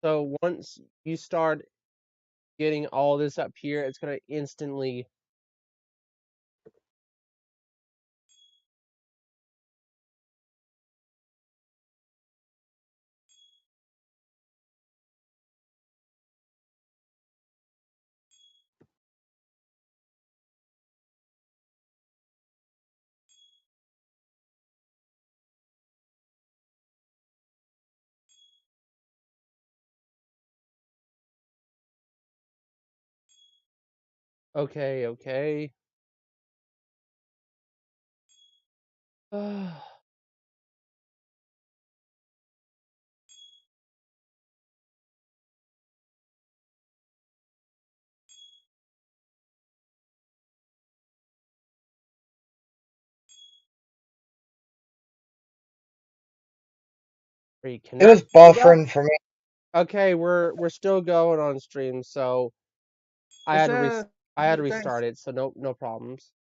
So once you start getting all this up here, it's gonna instantly. Okay, okay. It was Reconnect. buffering for me. Okay, we're still going on stream, so I It's had to a I had to thanks. restart it, so no problems.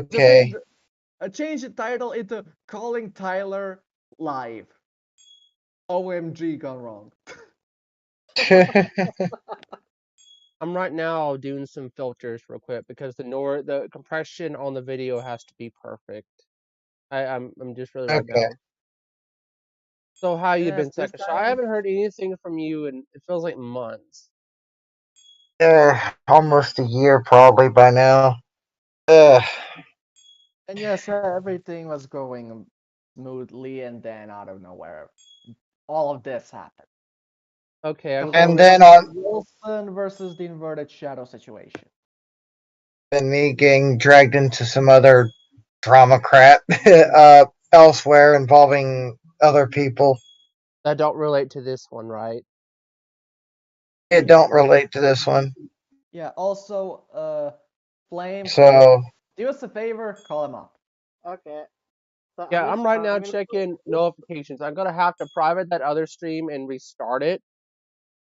Just Okay. change the title into "Calling Tyler Live." OMG, gone wrong. I'm right now doing some filters real quick because the compression on the video has to be perfect. I'm just really right Okay. now. So how you Yes, been, this Sekasha? I time. haven't heard anything from you in it feels like months. Almost a year probably by now. Ugh. And yes, everything was going smoothly, and then out of nowhere, all of this happened. Okay, The I'm whole And going then to on Wilson versus the inverted shadow situation. and me getting dragged into some other drama crap elsewhere involving other people. that don't relate to this one, right? It don't relate to this one. Yeah. Also, Flame, So do us a favor, call him up. Okay. So Yeah, I'm right now I'm gonna checking notifications. I'm gonna have to private that other stream and restart it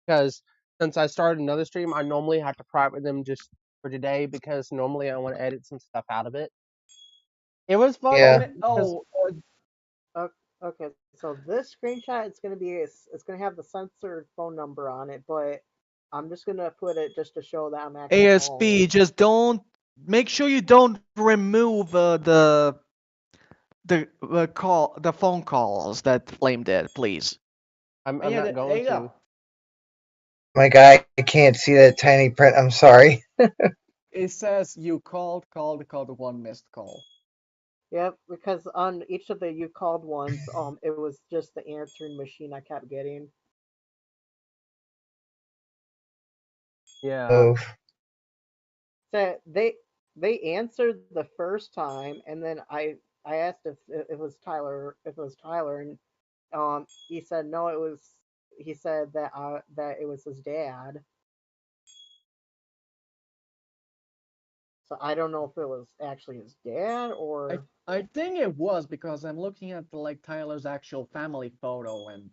because since I started another stream, I normally have to private them just for today because normally I want to edit some stuff out of it. It was fun yeah. because okay. So this screenshot it's gonna be it's gonna have the censored phone number on it, but I'm just gonna put it just to show that I'm actually ASP, home. just don't make sure you don't remove the phone calls that Flame did, please. I'm Yeah, not there going you go. to. My guy, I can't see that tiny print. I'm sorry. It says you called one missed call. Yep, because on each of the you called ones, it was just the answering machine I kept getting. Yeah. Oh, So they answered the first time, and then I asked if it was Tyler, and he said no, it was he said that it was his dad. So I don't know if it was actually his dad I or I think it was because I'm looking at like Tyler's actual family photo and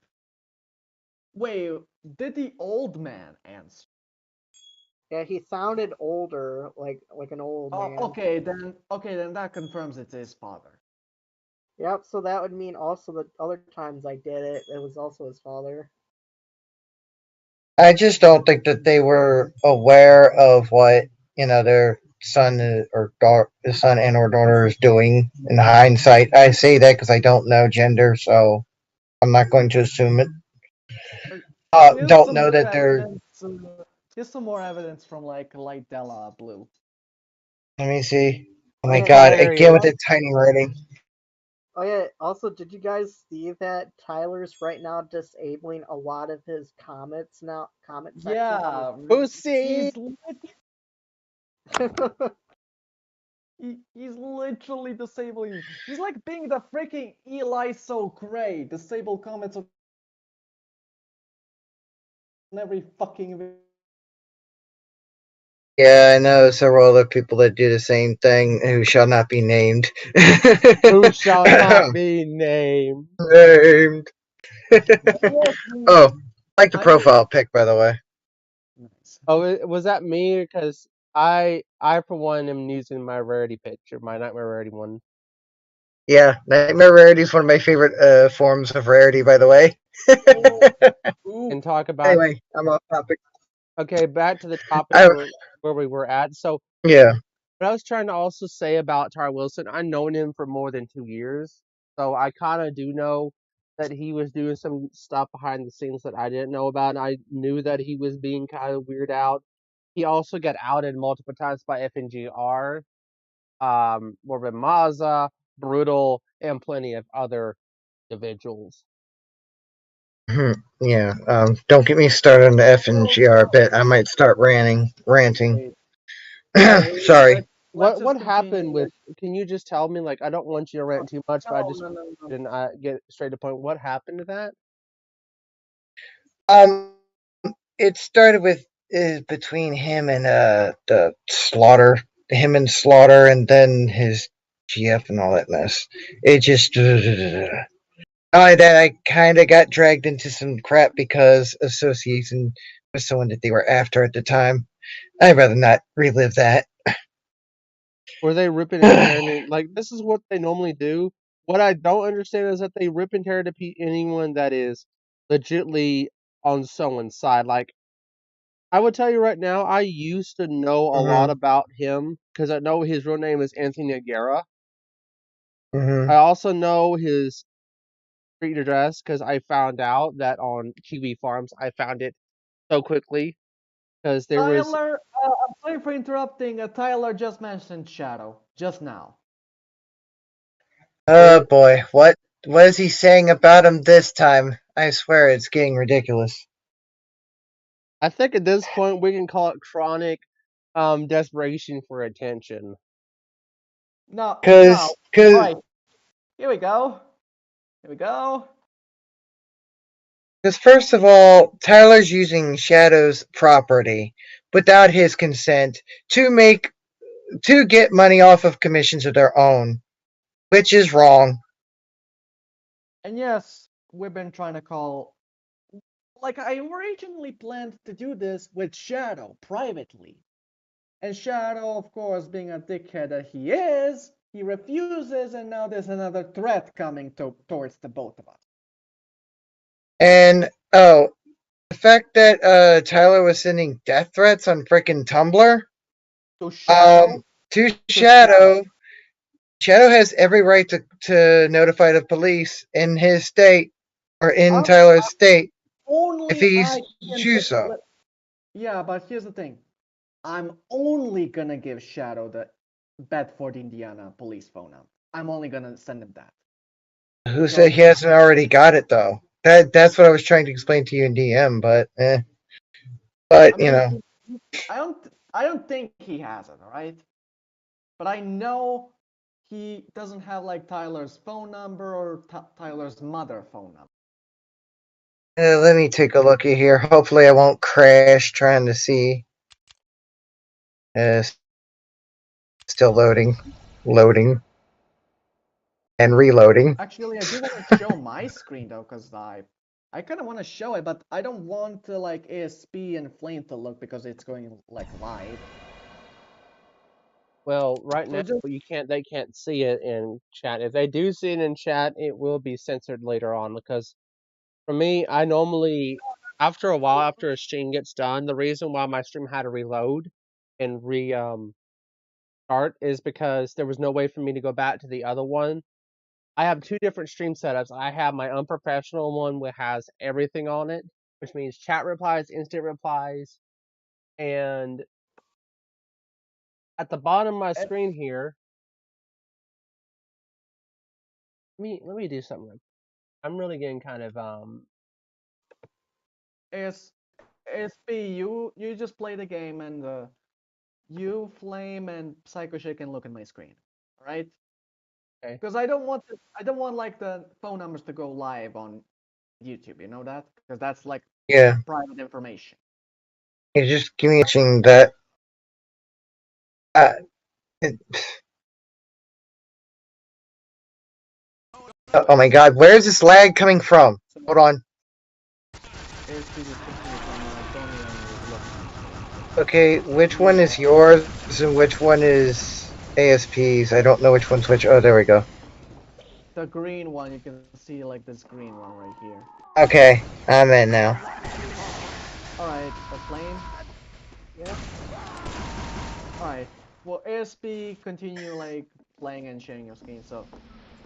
wait, did the old man answer? yeah, he sounded older, like an old Oh, man. okay, then that confirms it's his father. Yep, so that would mean also the other times I did it, it was also his father. I just don't think that they were aware of what their son or daughter, son and or daughter is doing. In hindsight, I say that because I don't know gender, so I'm not going to assume it. Uh, Here's Don't some know more that they're. evidence. Here's some more evidence from like Light Della Blue. Let me see. Oh Oh my yeah, god! There he Again with is. the tiny writing. oh yeah. Also, did you guys see that Tyler's right now disabling a lot of his comment sections on his Yeah, Pussy. he's lit- YouTube? he's literally disabling. He's like being the freaking Eli so great. Disable comments on every fucking video. Yeah, I know several other people that do the same thing who shall not be named. Who shall not be named. Named. Yes, Oh, like the I mean, profile pic, by the way. nice. Oh, was that me? Because I for one am using my rarity picture, my nightmare rarity one. Yeah, Nightmare Rarity is one of my favorite forms of rarity, by the way. and talk about. Anyway, I'm off topic. Okay, back to the topic I where we were at. So yeah. what I was trying to also say about Tyree Wilson, I've known him for more than 2 years, so I kind of do know that he was doing some stuff behind the scenes that I didn't know about, and I knew that he was being kind of weird out. He also got outed multiple times by FNGR, Morbid Maza, Brutal, and plenty of other individuals. Yeah. Don't get me started on the F and GR bit. I might start ranting. Wait, wait, Sorry. let's What just happened continue. with? Can you just tell me? Like, I don't want you to rant too much, but I No, just no, no, no. didn't get straight to the point. What happened to that? Um, it started with between him and the Slaughter, him and Slaughter, and then his GF and all that mess. It just only that I kind of got dragged into some crap because association with someone that they were after at the time. I'd rather not relive that. Were they ripping and tearing it? Like, this is what they normally do. What I don't understand is that they rip and tear to anyone that is legitly on someone's side. Like, I would tell you right now, I used to know a lot Mm-hmm. about him because I know his real name is Anthony Aguera. Mm-hmm. I also know his street address because I found out that on Kiwi Farms. I found it so quickly because there was. Tyler, I'm sorry for interrupting. Tyler just mentioned Shadow just now. Oh boy, what is he saying about him this time? I swear it's getting ridiculous. I think at this point we can call it chronic desperation for attention. No, no. Cause, All cause, right, here we go. Here we go. cause first of all, Tyler's using Shadow's property without his consent to get money off of commissions of their own, which is wrong. And yes, we've been trying to call. Like, I originally planned to do this with Shadow privately. And Shadow, of course, being a dickhead that he is, he refuses, and now there's another threat coming towards the both of us. And the fact that Tyler was sending death threats on frickin' Tumblr, To Shadow, to to Shadow. Shadow has every right to notify the police in his state or in I'm, Tyler's state if only he's I can. choose so. Yeah, but here's the thing. I'm only gonna give Shadow the Bedford, Indiana police phone number. I'm only gonna send him that. Who So said he hasn't already got it though? That's what I was trying to explain to you in DM, but I but you mean, know. I don't think he has it, all right? But I know he doesn't have like Tyler's phone number or Tyler's mother phone number. Let me take a look at here. Hopefully I won't crash trying to see. Uh, Still loading, and reloading. Actually, I do want to show my screen though, because I kind of want to show it, but I don't want to like ASP and Flame to look because it's going like live. Well, right So now just you can't. They can't see it in chat. If they do see it in chat, it will be censored later on. Because for me, I normally, after a while, after a stream gets done, the reason why my stream had to reload and start is because there was no way for me to go back to the other one. I have two different stream setups. I have my unprofessional one which has everything on it, which means chat replies, instant replies, and at the bottom of my eh, screen here, let me do something. I'm really getting kind of AS, ASP, you just play the game and you Flame and Psycho Shake can look at my screen, all right? okay. Because I don't want like the phone numbers to go live on YouTube. You know that? Because that's like Yeah, private information. you just give me watching that. Uh, it, oh my god, where is this lag coming from? So Hold on. ASP just continue from Tony and look at my screen. Okay, which You one is yours and which one is ASP's? I don't know which one's which. Oh, there we go. The green one, you can see like this green one right here. Okay, I'm in now. Alright, a flame. Yep. Alright. Well, ASP continue like playing and sharing your screen. So,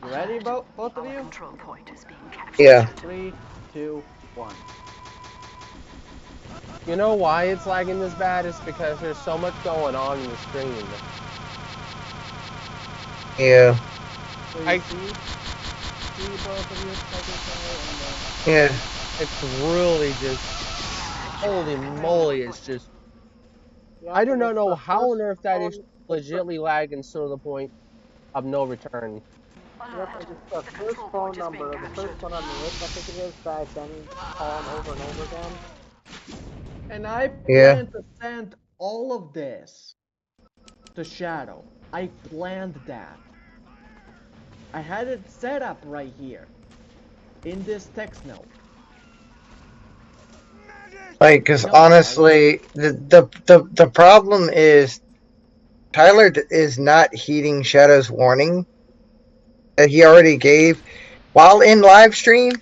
you ready, both of you? Control point is being captured. Yeah. 3, 2, 1. You know why it's lagging this bad? It's because there's so much going on in the stream. Yeah. So you see both of you, Psycho Shy Yeah. It's really just, holy moly, it's just, I Yep. do And not it's know the how first on earth that is phone. legitly lagging to the point of no return. Yep. And it's the first phone number, the first one on the list. I think it is that I've been calling over and over again. and I Yeah. plan to send all of this to Shadow. I planned that. I had it set up right here in this text note. Like, I cause know, right? honestly, the problem is Tyler is not heeding Shadow's warning that he already gave while in live stream.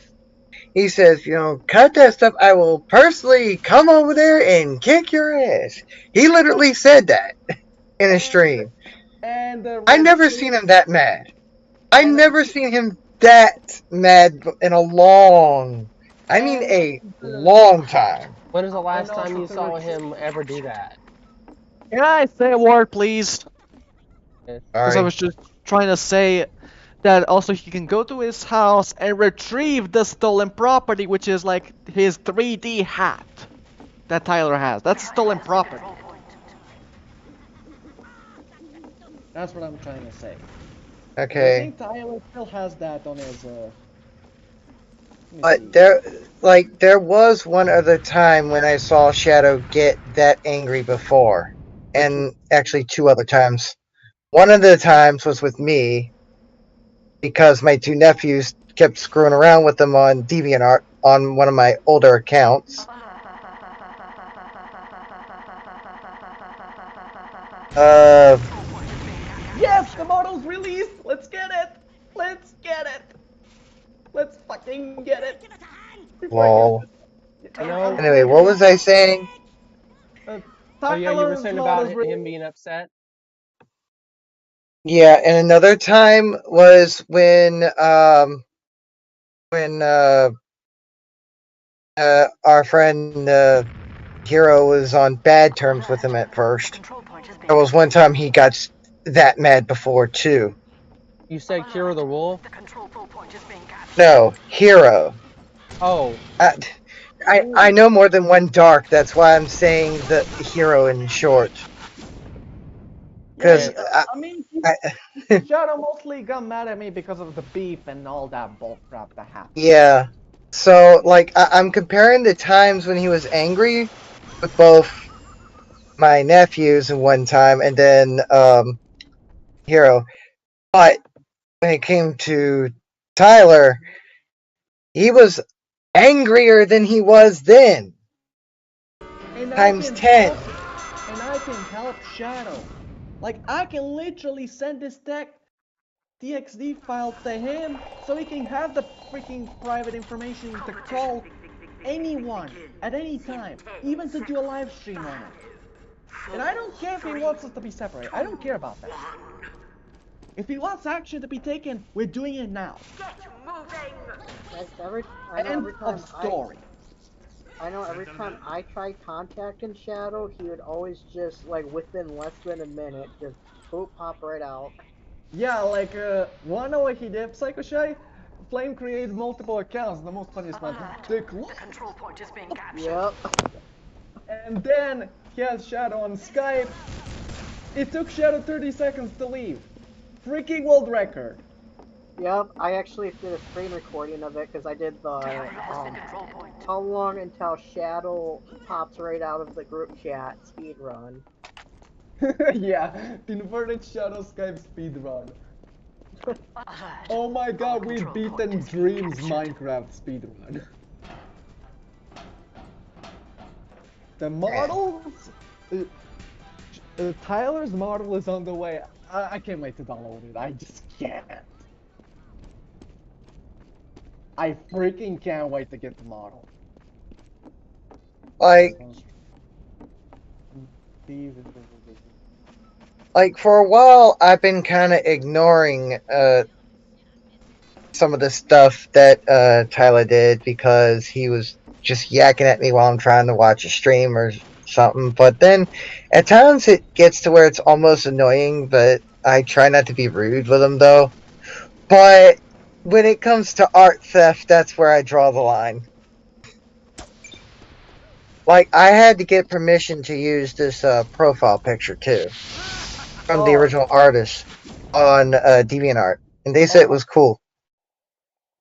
He says, cut that stuff. I will personally come over there and kick your ass. He literally said that in a And stream. and the I red never team seen him that mad. I and never seen him that mad in a long, I mean and a long time. When is the and last time also you to saw retrieve. him ever do that? Can I say a word, please? Because I Sorry. was just trying to say that also he can go to his house and retrieve the stolen property, which is like his 3D hat that Tyler has. That's stolen property. That's what I'm trying to say. And I Okay. think Tyler still has that on his. Let me But see. there was one other time when I saw Shadow get that angry before. Which And actually two other times. One of the times was with me because my two nephews kept screwing around with them on DeviantArt on one of my older accounts. Uh, Yes, the model's released. Let's get it. Let's get it. Let's fucking get it. Before it gets. lol. you know, Anyway, what was I saying? Uh, oh yeah, you were Tyler's saying about model's him released. being upset. Yeah, and another time was when our friend Hero was on bad terms with him at The first. control point is being There was one captured. time he got that mad before too. You said Kira the Wolf. The control point is being captured. No, Hero. Oh, I, I know more than one Dark. That's why I'm saying the Hero in short. Because man, Yeah, I mean, I, Shadow mostly got mad at me because of the beef and all that bullcrap that happened. yeah. So like I'm comparing the times when he was angry with both my nephews in one time and then Hero. But when it came to Tyler, he was angrier than he was then. And I Times can 10. help, and I can help Shadow. Like I can literally send this TXT file to him so he can have the freaking private information to call anyone at any time, even to do a live stream on it. And I don't care if he wants us to be separate. I don't care about that. If he wants action to be taken, we're doing it now. Like I know End every of time story. I know every time I tried contacting Shadow, he would always just like within less than a minute just boop pop right out. Yeah, like, wanna know what he did, Psycho Shy? Flame created multiple accounts. The most funniest one. Dick The control point is being captured. Yep. And then he has Shadow on Skype. It took Shadow 30 seconds to leave. Freaking world record. Yep. I actually did a screen recording of it because I did the Control point. how long until Shadow pops right out of the group chat speed run. Yeah, the inverted Shadow Skype speedrun. Alert. Oh my god, we control beaten point is being Dreams captured. Minecraft speedrun. The models? Tyler's model is on the way. I can't wait to download it. I just can't. I freaking can't wait to get the model. Like, for a while, I've been kind of ignoring some of the stuff that Tyler did because he was just yakking at me while I'm trying to watch a stream or something. But then at times it gets to where it's almost annoying, but I try not to be rude with him though. But when it comes to art theft, that's where I draw the line. Like, I had to get permission to use this profile picture too from the Oh, original artist on DeviantArt, and they said it oh, was cool.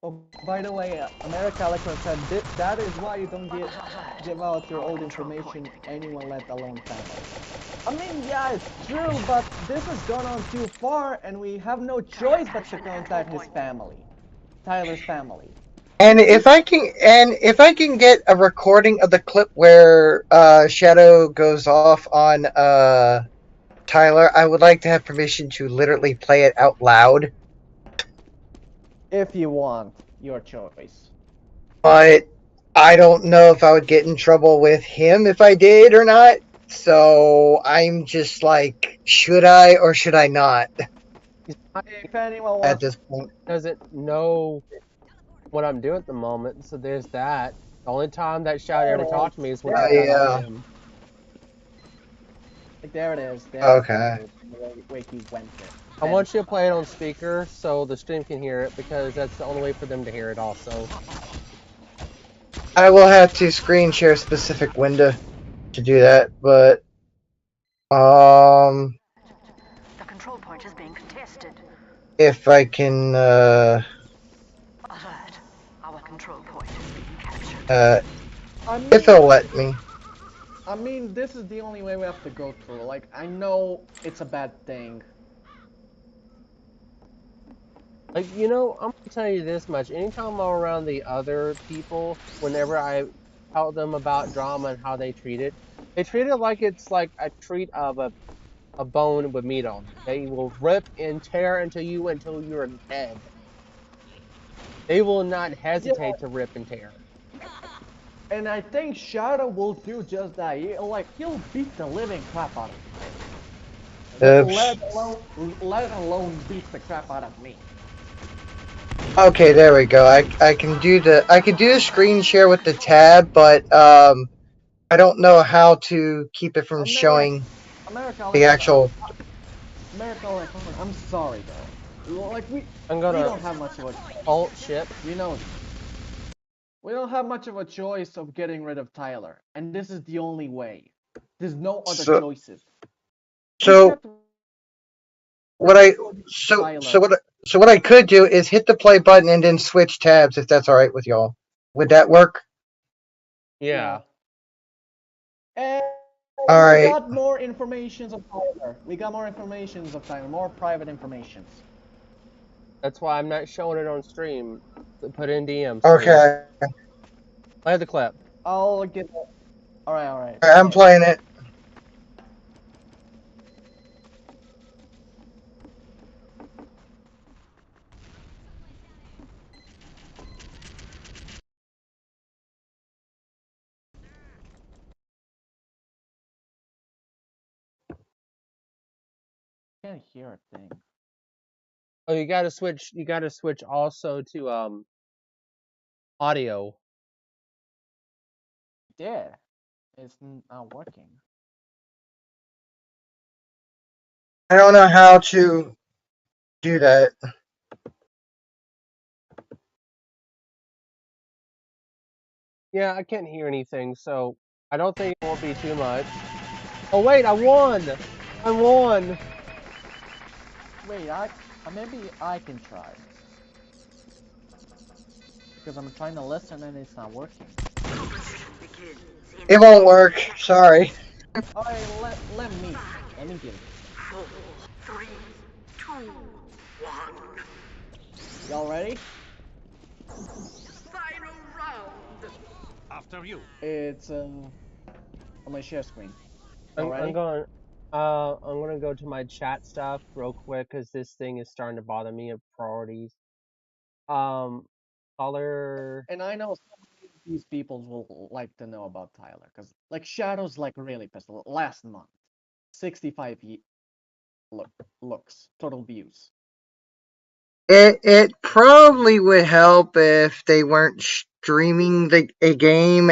oh, by the way, America Electron said that is why you don't give out your old information anyone, let alone family. I mean, yeah, it's true, but this has gone on too far, and we have no choice but to contact his family, Tyler's family. And if I can get a recording of the clip where Shadow goes off on Tyler, I would like to have permission to literally play it out loud. If you want, your choice. But I don't know if I would get in trouble with him if I did or not. So I'm just like, should I or should I not If anyone at wants, this point? Doesn't know what I'm doing at the moment, so there's that. The only time that Shout there it ever is. talked to me is when I There Oh, it got is. off yeah. him. Like, there it is. There it Okay. is. The way he went it. I want you to play it on speaker so the stream can hear it because that's the only way for them to hear it also. I will have to screen share a specific window to do that, but The control point is being contested. if I can Alert. Our control point is being captured. I if mean, it'll let me. I mean, this is the only way we have to go through. Like, I know it's a bad thing. Like, I'm gonna tell you this much. Anytime I'm around the other people, whenever I tell them about drama and how they treat it, they treat it like it's like a treat of a bone with meat on it. They will rip and tear into you until you're dead. They will not Yeah, hesitate to rip and tear. and I think Shadow will do just that. He'll beat the living crap out of you. Oops. Let alone beat the crap out of me. Okay, there we go. I can do the screen share with the tab, but I don't know how to keep it from America, showing America the Electron, actual. America Electron, I'm sorry though. Like I'm we gonna don't have much of a alt ship. we know we don't have much of a choice of getting rid of Tyler, and this is the only way. There's no other So choices. We so can't what I Tyler. so what I could do is hit the play button and then switch tabs if that's all right with y'all. Would that work? Yeah. Yeah. And All we right. got more informations of Tyler. We got more informations of Tyler, more private informations. That's why I'm not showing it on stream. Put it in DM stream. Okay. Play the clip. I'll get. All right, all right. I'm Okay. playing it. Can't hear a thing. Oh, you gotta switch. You gotta switch also to audio. Yeah, it's not working. I don't know how to do that. Yeah, I can't hear anything, so I don't think it won't be too much. Oh wait, I won! I won! Wait, maybe I can try because I'm trying to listen and it's not working. It won't work. Sorry. All right, let me give it. 4, 3, 2, 1. Y'all ready? Final round. After you. It's on my share screen. Y'all I'm ready? going. I'm gonna go to my chat stuff real quick because this thing is starting to bother me of priorities. Um, Caller. And I know some of these people will like to know about Tyler because like Shadow's like really pissed. Last month, 65 look looks total views. It probably would help if they weren't streaming a game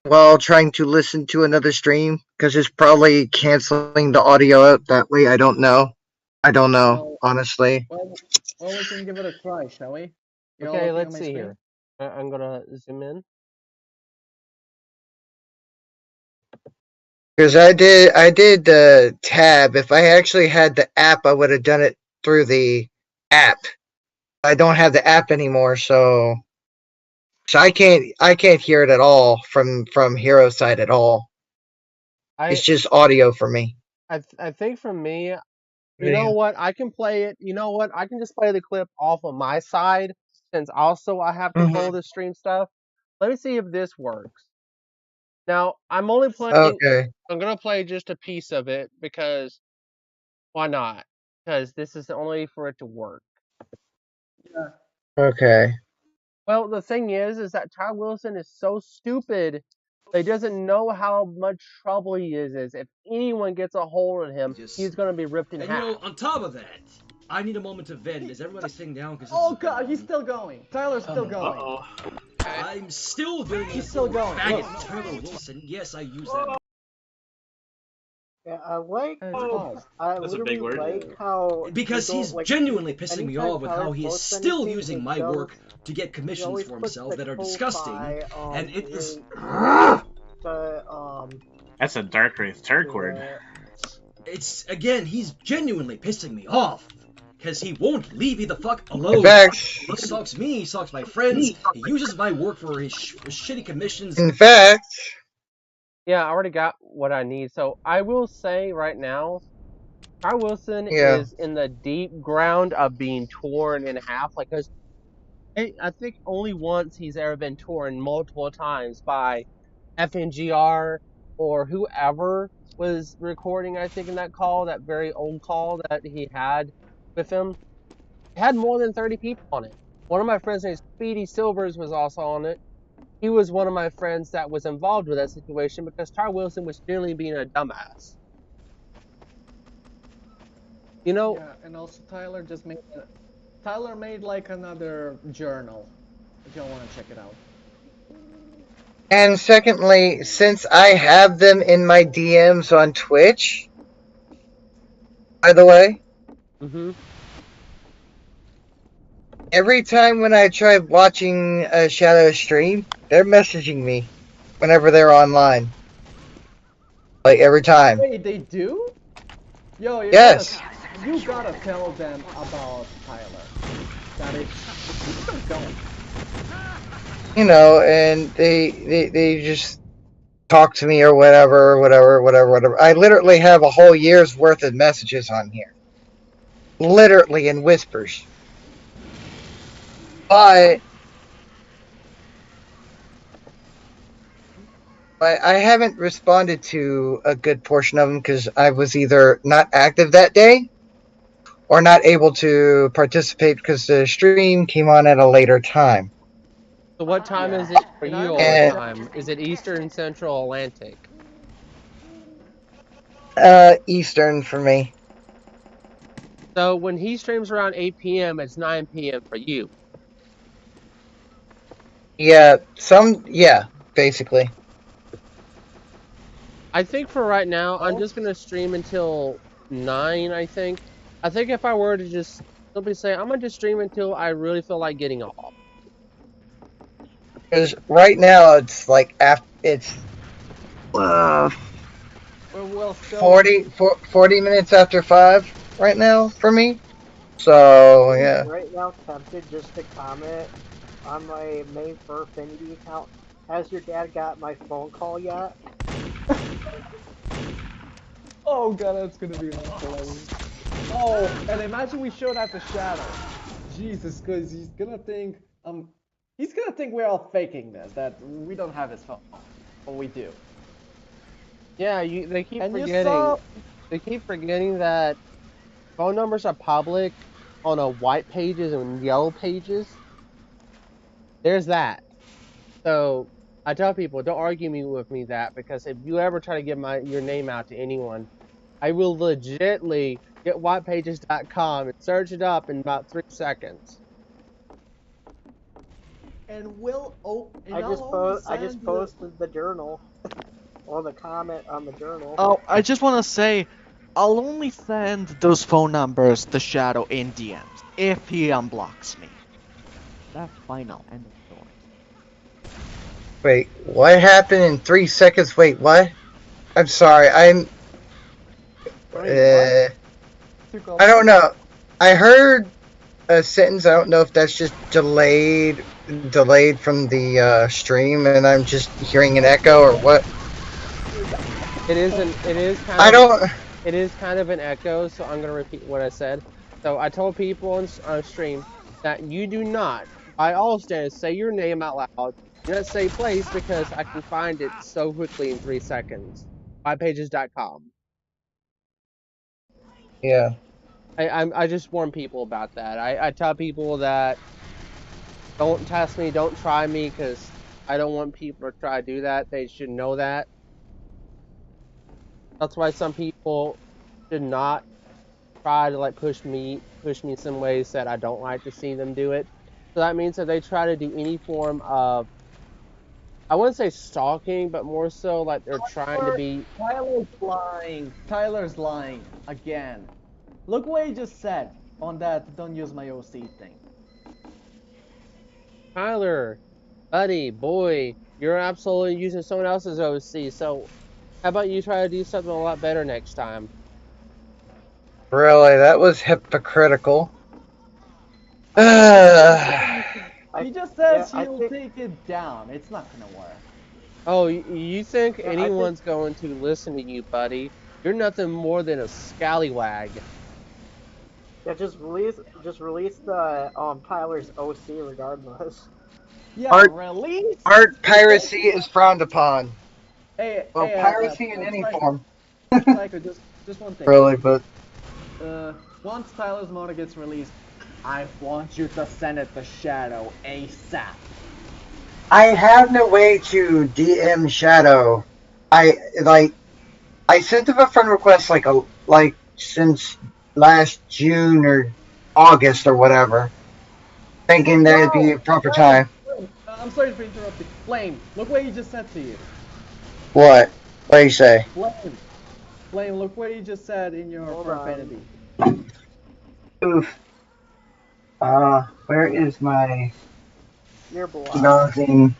while trying to listen to another stream, because it's probably canceling the audio out that way. I don't know. I don't know, Well, honestly. well, we can give it a try, shall we? You all Okay, looking at let's my see screen? here. I'm gonna zoom in. Because I did the tab. If I actually had the app, I would have done it through the app. I don't have the app anymore, so I can't hear it at all from Hero side at all. It's I just audio for me. I think for me, you know Yeah. what? I can play it. You know what? I can just play the clip off of my side since also I have control Mhm. of the stream stuff. Let me see if this works. Now, I'm only playing. Okay. I'm gonna play just a piece of it because why not? Because this is the only way for it to work. Yeah. Okay. Well, the thing is that Ty Wilson is so stupid. That he doesn't know how much trouble he is. If anyone gets a hold of him, he's gonna be ripped in And you half. know, on top of that, I need a moment to vent. Is everybody sitting down? Because this Oh has been god, he's still going. Tyler's still going. Uh-oh. Okay. I'm still dealing with He's this still little going. faggot Look. Tyler Wilson. Yes, I use that. Yeah, I like. And it's paused. I That's a literally big word. like how Because they go, he's like, genuinely pissing me anytime off with Tyler how he is posts still anything, using it my goes. work to get He commissions always for puts himself the that are disgusting, ko-fi and it is. the That's a dark third to word. It's again, he's genuinely pissing me off. Because he won't leave me the fuck In alone. fact, He stalks me, he stalks my friends, he uses my work for his shitty commissions. in fact, Yeah, I already got what I need. So I will say right now, Ty Wilson yeah. is in the deep ground of being torn in half. Like, cause I think only once he's ever been torn multiple times by FNGR or whoever was recording. I think in that call, that very old call that he had with him, it had more than 30 people on it. One of my friends named Speedy Silvers was also on it. He was one of my friends that was involved with that situation because Ty Wilson was generally being a dumbass. You know, Yeah, and also Tyler made like another journal. If y'all want to check it out. And secondly, since I have them in my DMs on Twitch, by the way, hmm every time when I try watching a Shadow stream, they're messaging me whenever they're online. Like every time. Wait, they do? Yo, Yes. you gotta tell them about Tyler. That it's still going. And they just talk to me or whatever. I literally have a whole year's worth of messages on here. Literally in whispers. But I haven't responded to a good portion of them because I was either not active that day or not able to participate because the stream came on at a later time. so what time Yeah. is it for And I you all the remember And that. time? Is it Eastern, Central, Atlantic? Eastern for me. So when he streams around 8 p.m., it's 9 p.m. for you. Yeah, basically. I think for right now, I'm Oh, just gonna stream until 9. I think if I were to just simply say I'm gonna just stream until I really feel like getting off. Because right now it's like after it's uh, we'll still. 40 minutes after 5 right now for me. So I'm yeah. right now tempted just to comment on my main Furfinity account. Has your dad got my phone call yet? Oh god, that's gonna be hilarious. Oh, and imagine we show that to Shadow. Jesus, cause he's gonna think we're all faking this, that we don't have his phone. But we do. Yeah, they keep And you forgetting. saw They keep forgetting that phone numbers are public on a white pages and yellow pages. there's that. So I tell people, don't argue me with me that because if you ever try to give your name out to anyone, I will legitly get whitepages.com and search it up in about 3 seconds. And I'll I only I just send the. posted the journal or the comment on the journal. Oh, I just want to say, I'll only send those phone numbers to Shadow in DMs if he unblocks me. That's final. End of story. Wait, what happened in 3 seconds? Wait, what? I'm sorry. Wait, what? Uh, Took I over? don't know. I heard a sentence. I don't know if that's just delayed from the stream, and I'm just hearing an echo or what. It is an it is kind I of don't. it is kind of an echo, so I'm gonna repeat what I said. So I told people on stream that you do not, by all standards, say your name out loud. Do not say place because I can find it so quickly in 3 seconds. Bypages.com. Yeah. I just warn people about that. I tell people that don't test me, don't try me, because I don't want people to try to do that. They should know that. That's why some people should not try to like push me some ways that I don't like to see them do it. So that means that they try to do any form of, I wouldn't say stalking, but more so like they're trying to be. Tyler's lying. Tyler's lying again. Look what he just said on that don't use my OC thing. Tyler, buddy, boy, you're absolutely using someone else's OC. So how about you try to do something a lot better next time? Really, that was hypocritical. I think it's I He just yeah, says I he'll think take it down. It's not gonna work. Oh, you think yeah, I think anyone's going to listen to you, buddy? You're nothing more than a scallywag. yeah, just release the Tyler's OC regardless. Yeah, art release art the piracy OC. is frowned upon. Hey, Well, hey, piracy in any Psycho, form, Psycho, just one thing. really. But Once Tyler's mono gets released, I want you to send it to Shadow ASAP. I have no way to DM Shadow. I like I sent him a friend request like since last June or August or whatever, thinking that it'd be No! a proper Flame! time. I'm sorry for interrupting. Flame, look what he just said to you. What? What do you say? Flame, Flame, look what he just said in your Hold on, profanity. Oof. Where is my you're blocked. dodging?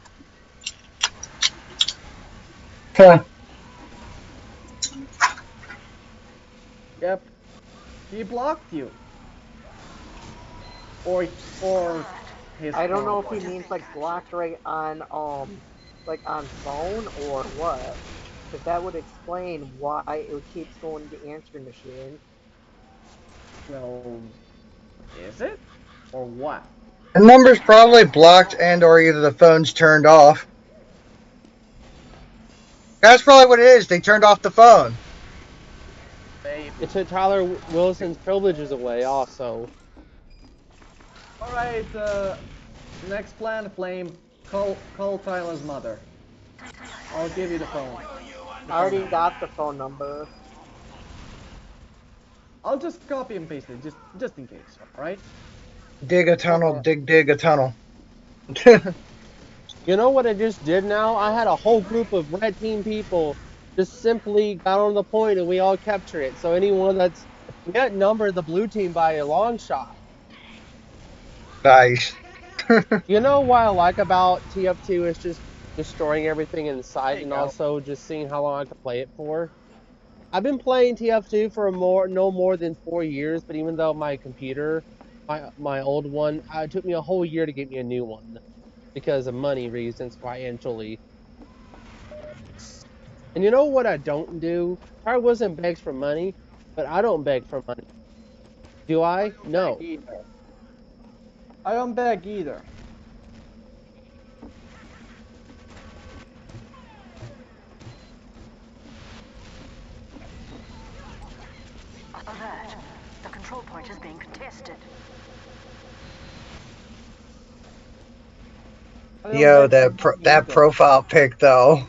Huh. Yep, he blocked you. Or his I don't phone. know if he means like blocked right on like on phone or what, because that would explain why it keeps going to answer machine. Well, is it? Or what? The number's probably blocked and or either the phone's turned off. That's probably what it is. They turned off the phone. It took Tyler Wilson's privileges away, also. Alright, next plan, Flame. Call Tyler's mother. I'll give you the phone. The I phone already number. got the phone number. I'll just copy and paste it, just in case, alright? Dig a tunnel. Okay. Dig a tunnel. You know what I just did now? I had a whole group of red team people just simply got on the point and we all capture it. So anyone that's we outnumbered the blue team by a long shot. Nice. You know what I like about TF2 is just destroying everything in There sight you and go. also just seeing how long I can play it for. I've been playing TF2 for no more than 4 years, but even though my computer, my old one, it took me a whole year to get me a new one because of money reasons financially. And you know what I don't do? I wasn't begs for money, but I don't beg for money. Do I? Beg No. either. I don't beg either. Alert. The control point is being contested. I don't Yo, bet you that either. profile pic though.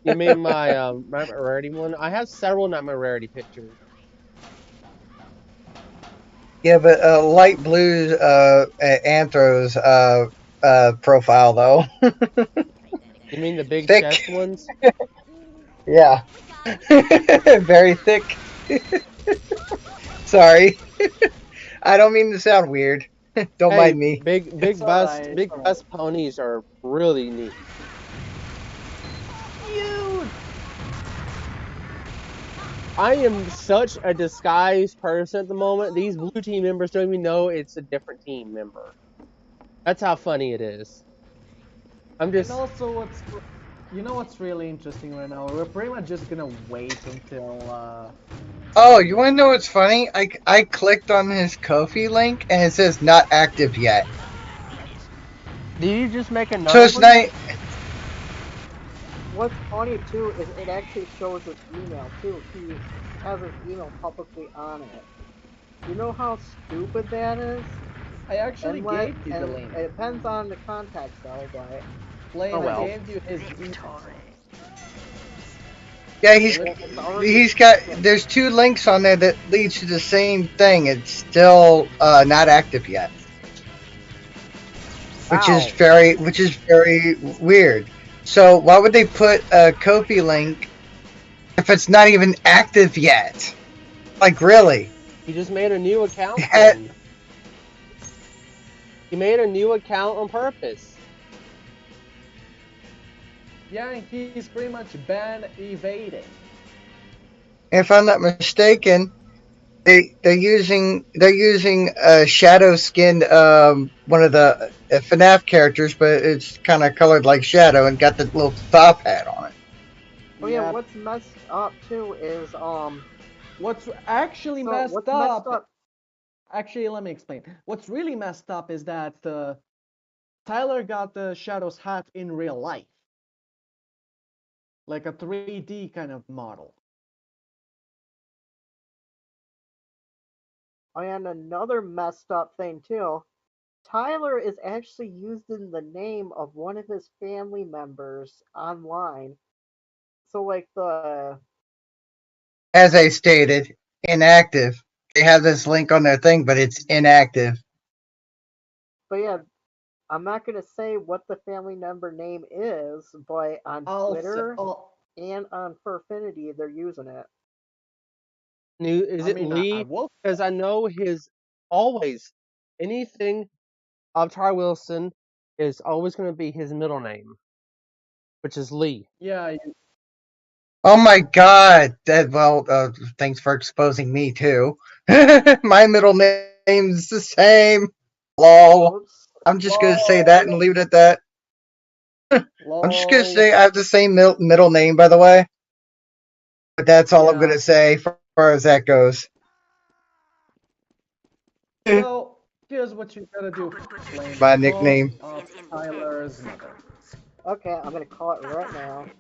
You mean my Nightmare Rarity one? I have several Nightmare Rarity pictures. Yeah, but light blues Anthro's profile though. You mean the big Thick. chest ones? Yeah. Very thick. Sorry. I don't mean to sound weird. Don't Hey, mind me. It's alright, it's big alright. bust ponies are really neat. Huge! I am such a disguised person at the moment. These blue team members don't even know it's a different team member. That's how funny it is. I'm And just also, you know what's really interesting right now? We're pretty much just gonna wait until Oh, you want to know what's funny? I clicked on his Kofi link and it says not active yet. did you just make So another it's one? not. What's funny too is it actually shows his email too. He has his email publicly on it. You know how stupid that is? I actually gave you the And link. it depends on the context though, but Oh Flame, I well. gave you his email. Yeah, it's already he's got. There's two links on there that leads to the same thing. It's still not active yet, Wow. which is very weird. So why would they put a Kofi link if it's not even active yet? Like really? He just made a new account then. He made a new account on purpose. Yeah, he's pretty much ban evading. If I'm not mistaken, they're using a shadow skinned one of the FNAF characters, but it's kind of colored like Shadow and got the little top hat on it. oh yeah, Yep. what's messed up too is What's actually so messed what's messed up? up Actually, let me explain. What's really messed up is that Tyler got the Shadow's hat in real life, like a 3D kind of model. and another messed up thing too. Tyler is actually using the name of one of his family members online. So like As I stated, inactive. They have this link on their thing, but it's inactive. but yeah, I'm not gonna say what the family member name is, but on Twitter and on Furfinity they're using it. Is I it mean, I Lee? will. Because I know his always anything of Ty Wilson is always going to be his middle name, which is Lee. Yeah, Oh my god! Thanks for exposing me too. My middle name's the same. Lol. Oops. I'm just gonna say that and lol, leave it at that. I'm just gonna lol. say I have the same middle name, by the way. But that's all I'm Yeah. gonna say as far as that goes. So here's what you gotta do, Flame. My Call nickname. up Tyler's mother. Okay, I'm gonna call it right now.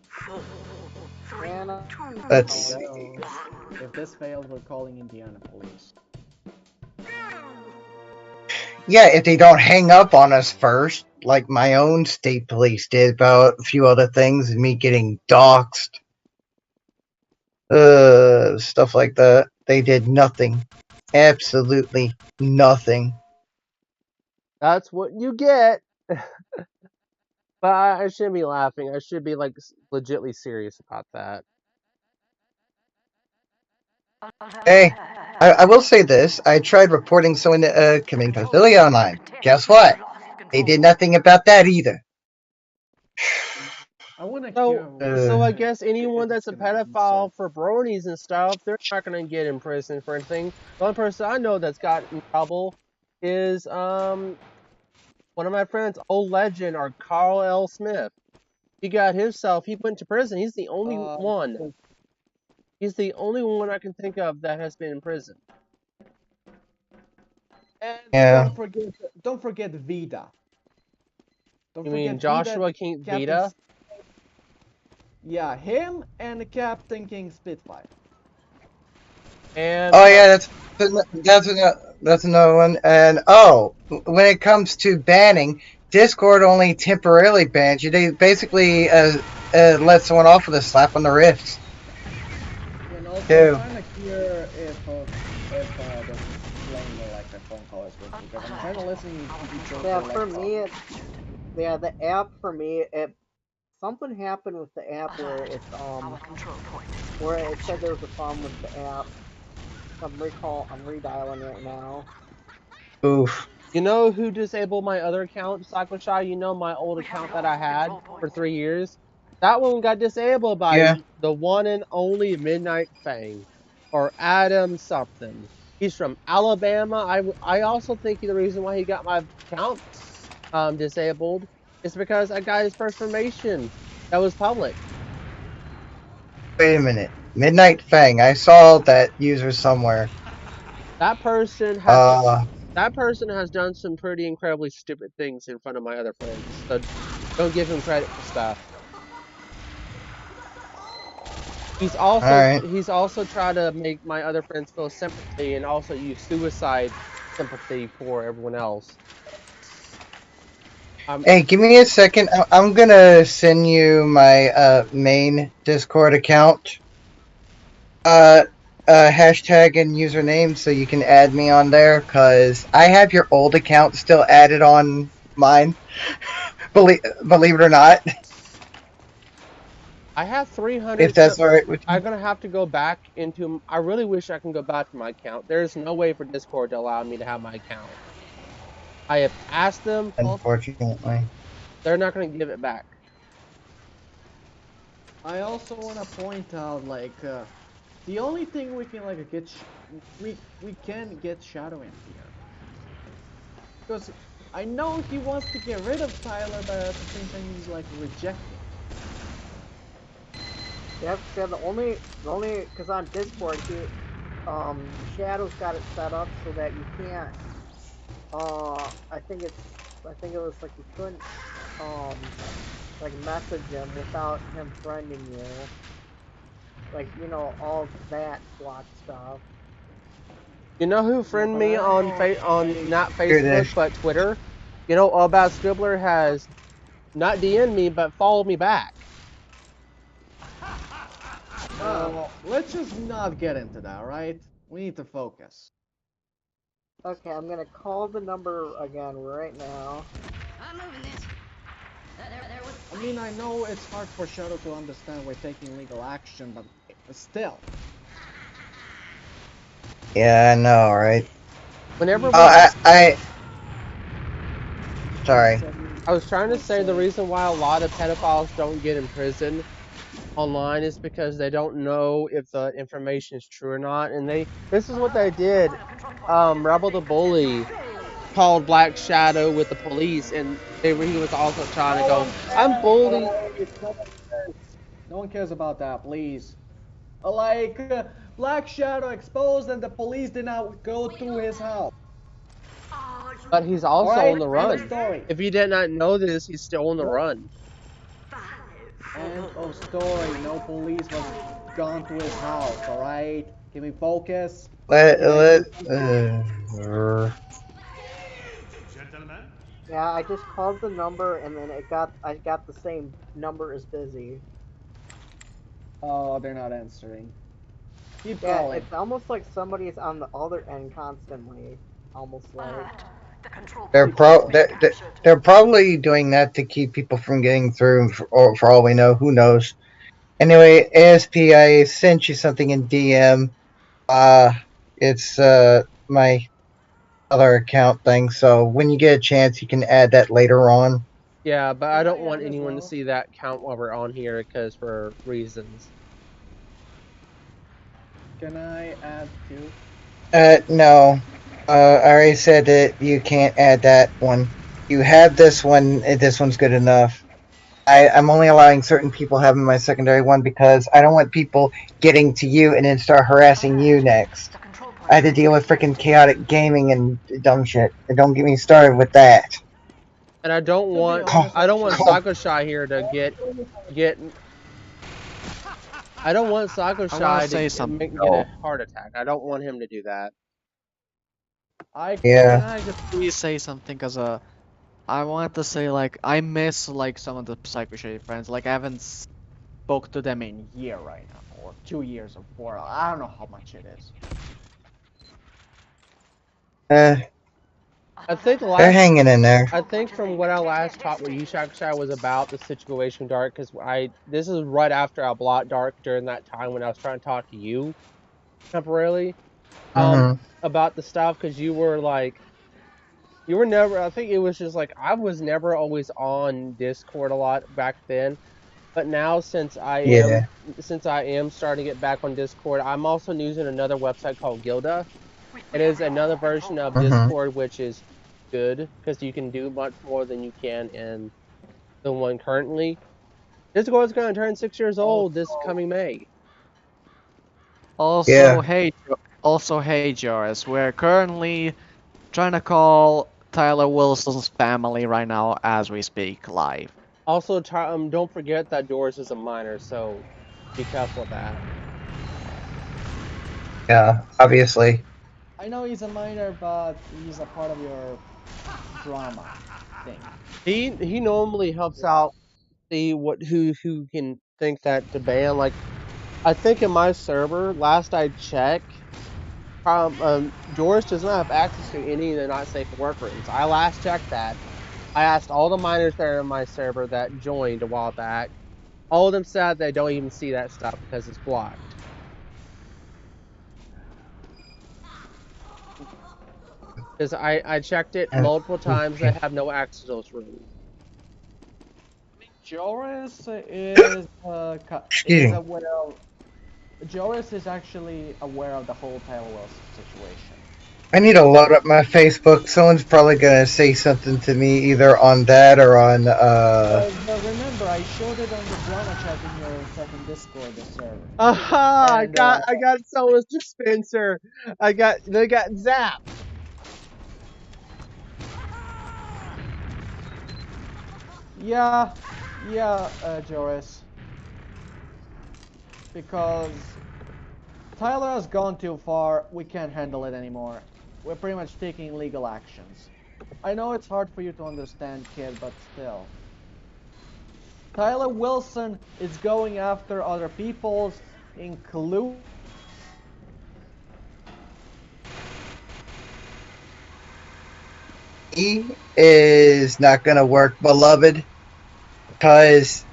And I'm Let's Here calling it. see. goes. If this fails, we're calling Indiana police. Yeah, if they don't hang up on us first, like my own state police did about a few other things and me getting doxxed, stuff like that. They did nothing. Absolutely nothing. That's what you get. But I shouldn't be laughing. I should be like legitly serious about that. Hey, I will say this. I tried reporting someone committing pedophilia online. Guess what? They did nothing about that either. I wanna hear So, what so Uh, I the guess anyone kid is that's a gonna answer. pedophile for bronies and stuff, they're not gonna get in prison for anything. The only person I know that's got in trouble is one of my friends, old legend, or Carl L. Smith. He got himself. He went to prison. He's the only Uh, one. He's the only one I can think of that has been in prison. and yeah. don't forget Vida. Don't You mean forget Vida, Joshua King Captain. Vita? Yeah, him and Captain King Spitfire. And Oh my yeah, that's That's another one. And when it comes to banning, Discord only temporarily bans you. They basically let someone off with a slap on the wrist. And also, I'm Too. trying to hear if the plane or like the phone call is working because I'm trying to listen to each other Yeah, like for me, talk. yeah, the app for me, it something happened with the app where Our control point is being where it said captured. there was a problem with the app. I'm redialing right now. Oof. You know who disabled my other account, Psycho Shy? You know my old We have account that lost I the had control for point. 3 years? That one got disabled by Yeah. the one and only Midnight Fang, or Adam something. He's from Alabama. I also think the reason why he got my account disabled is because I got his first information that was public. Wait a minute. Midnight Fang. I saw that user somewhere. That person has Uh, that person has done some pretty incredibly stupid things in front of my other friends. So don't give him credit for stuff. alright. He's also tried to make my other friends feel sympathy and also use suicide sympathy for everyone else. Um, Hey, give me a second. I'm gonna send you my main Discord account. Uh, Hashtag and username so you can add me on there because I have your old account still added on mine. Believe it or not, I have if 300. that's all right with you. I'm gonna have to go back into. I really wish I can go back to my account. There's no way for Discord to allow me to have my account. I have asked them. Unfortunately, They're not gonna give it back. I also want to point out like the only thing we can like we can get Shadow in here because I know he wants to get rid of Tyler, but at the same time he's like rejecting. Yep, yeah, the only because on Discord Shadow's got it set up so that you can't I think it was like you couldn't um like message him without him friending you. Like, all that block stuff. You know who Yeah, friend but me I don't on know how many. not do Facebook this. but Twitter? You know, All About Scribbler has not DM'd me but followed me back. Let's just not get into that, right? We need to focus. Okay, I'm gonna call the number again right now. I'm moving this. I mean, I know it's hard for Shadow to understand we're taking legal action, but still. Yeah, I know, right? Whenever He's we, Oh, just I like sorry. saying, I was trying to like say the saying, reason why a lot of pedophiles don't get in prison online is because they don't know if the information is true or not, and this is what they did. Rebel the Bully called Black Shadow with the police, and he was also trying to no go, one I'm cares, bully. alright? No one cares about that, please. Like, Black Shadow exposed and the police did not go to his house. Are you But he's also on Alright? the End of run. story. If you did not know this, he's still on the Nope. run. 5, End 4, of story. No police was gone to his house, alright? Can we focus? Can I Let do something? Yeah, I just called the number and then I got the same number as busy. Oh, they're not answering. Keep Yeah, calling. it's almost like somebody's on the other end constantly. Almost like. alert. The control they're point Keep is pro calling. being they're, they're captured. they're probably doing that to keep people from getting through. For all we know, who knows? Anyway, ASP, I sent you something in DM. It's my other account thing. So when you get a chance, you can add that later on. Yeah, but I Can don't I want add as anyone to well? see that count while we're on here because for reasons. Can I add too? No. I already said that you can't add that one. You have this one. This one's good enough. I'm only allowing certain people having my secondary one because I don't want people getting to you and then start harassing you Alert. next. The control I point had is to being deal with freaking contested. chaotic gaming and dumb shit. Don't get me started with that. And To be Call, honest, I don't want call. Psycho Shy here to get I don't want Psycho I want to Shy to say something get a though. heart attack. I don't want him to do that. Can Yeah. I just please say something? Cause I wanted to say like I miss like some of the Psycho Shady friends. Like I haven't spoke to them in a year right now, or 2 years or 4. I don't know how much it is. Uh, I think the they're last hanging in there. I think from what I last talked with you, Shakusha, was about the situation Dark, because this is right after I blocked Dark during that time when I was trying to talk to you temporarily, um, Mm-hmm. about the stuff, because you were like, you were never. I think it was just like I was never always on Discord a lot back then, but now Yeah. since I am starting to get back on Discord, I'm also using another website called Gilda. We It is have lost another the control version of point. Mm-hmm. Discord, which is good because you can do much more than you can in the one currently. Discord's going to turn 6 years old this Also, coming May. also, Yeah. hey, also, hey, Joris, we're currently trying to call Tyler Wilson's family right now as we speak live. Also, don't forget that Doris is a minor, so be careful with that. Yeah. Obviously. I know he's a minor, but he's a part of your drama thing. He normally helps out see who can think that to ban. Like I think in my server, last I checked, Doris does not have access to any of the not safe for work rooms. I last checked that. I asked all the minors that are in my server that joined a while back. All of them said they don't even see that stuff because it's blocked. Because I checked it multiple times, they Okay. have no access to those rooms. Joris is Excuse is me. aware of, Joris is actually aware of the whole Tyler Wilson situation. I need to load up my Facebook. Someone's probably gonna say something to me either on that or on But remember, I showed it on the drama chat in your second Discord server. Aha! And I got someone's dispenser. They got zapped. yeah, yeah, Joris, because Tyler has gone too far. We can't handle it anymore. We're pretty much taking legal actions. I know it's hard for you to understand, kid, but still. Tyler Wilson is going after other people's, including. he is not gonna work, beloved, because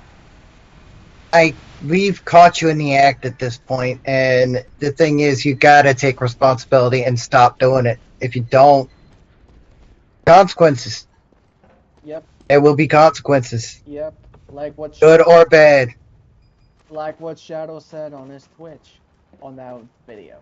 we've caught you in the act at this point, and the thing is, you gotta take responsibility and stop doing it. If you don't, consequences. Yep, There will be consequences, yep. good or bad. Like what Shadow said on his Twitch on that video.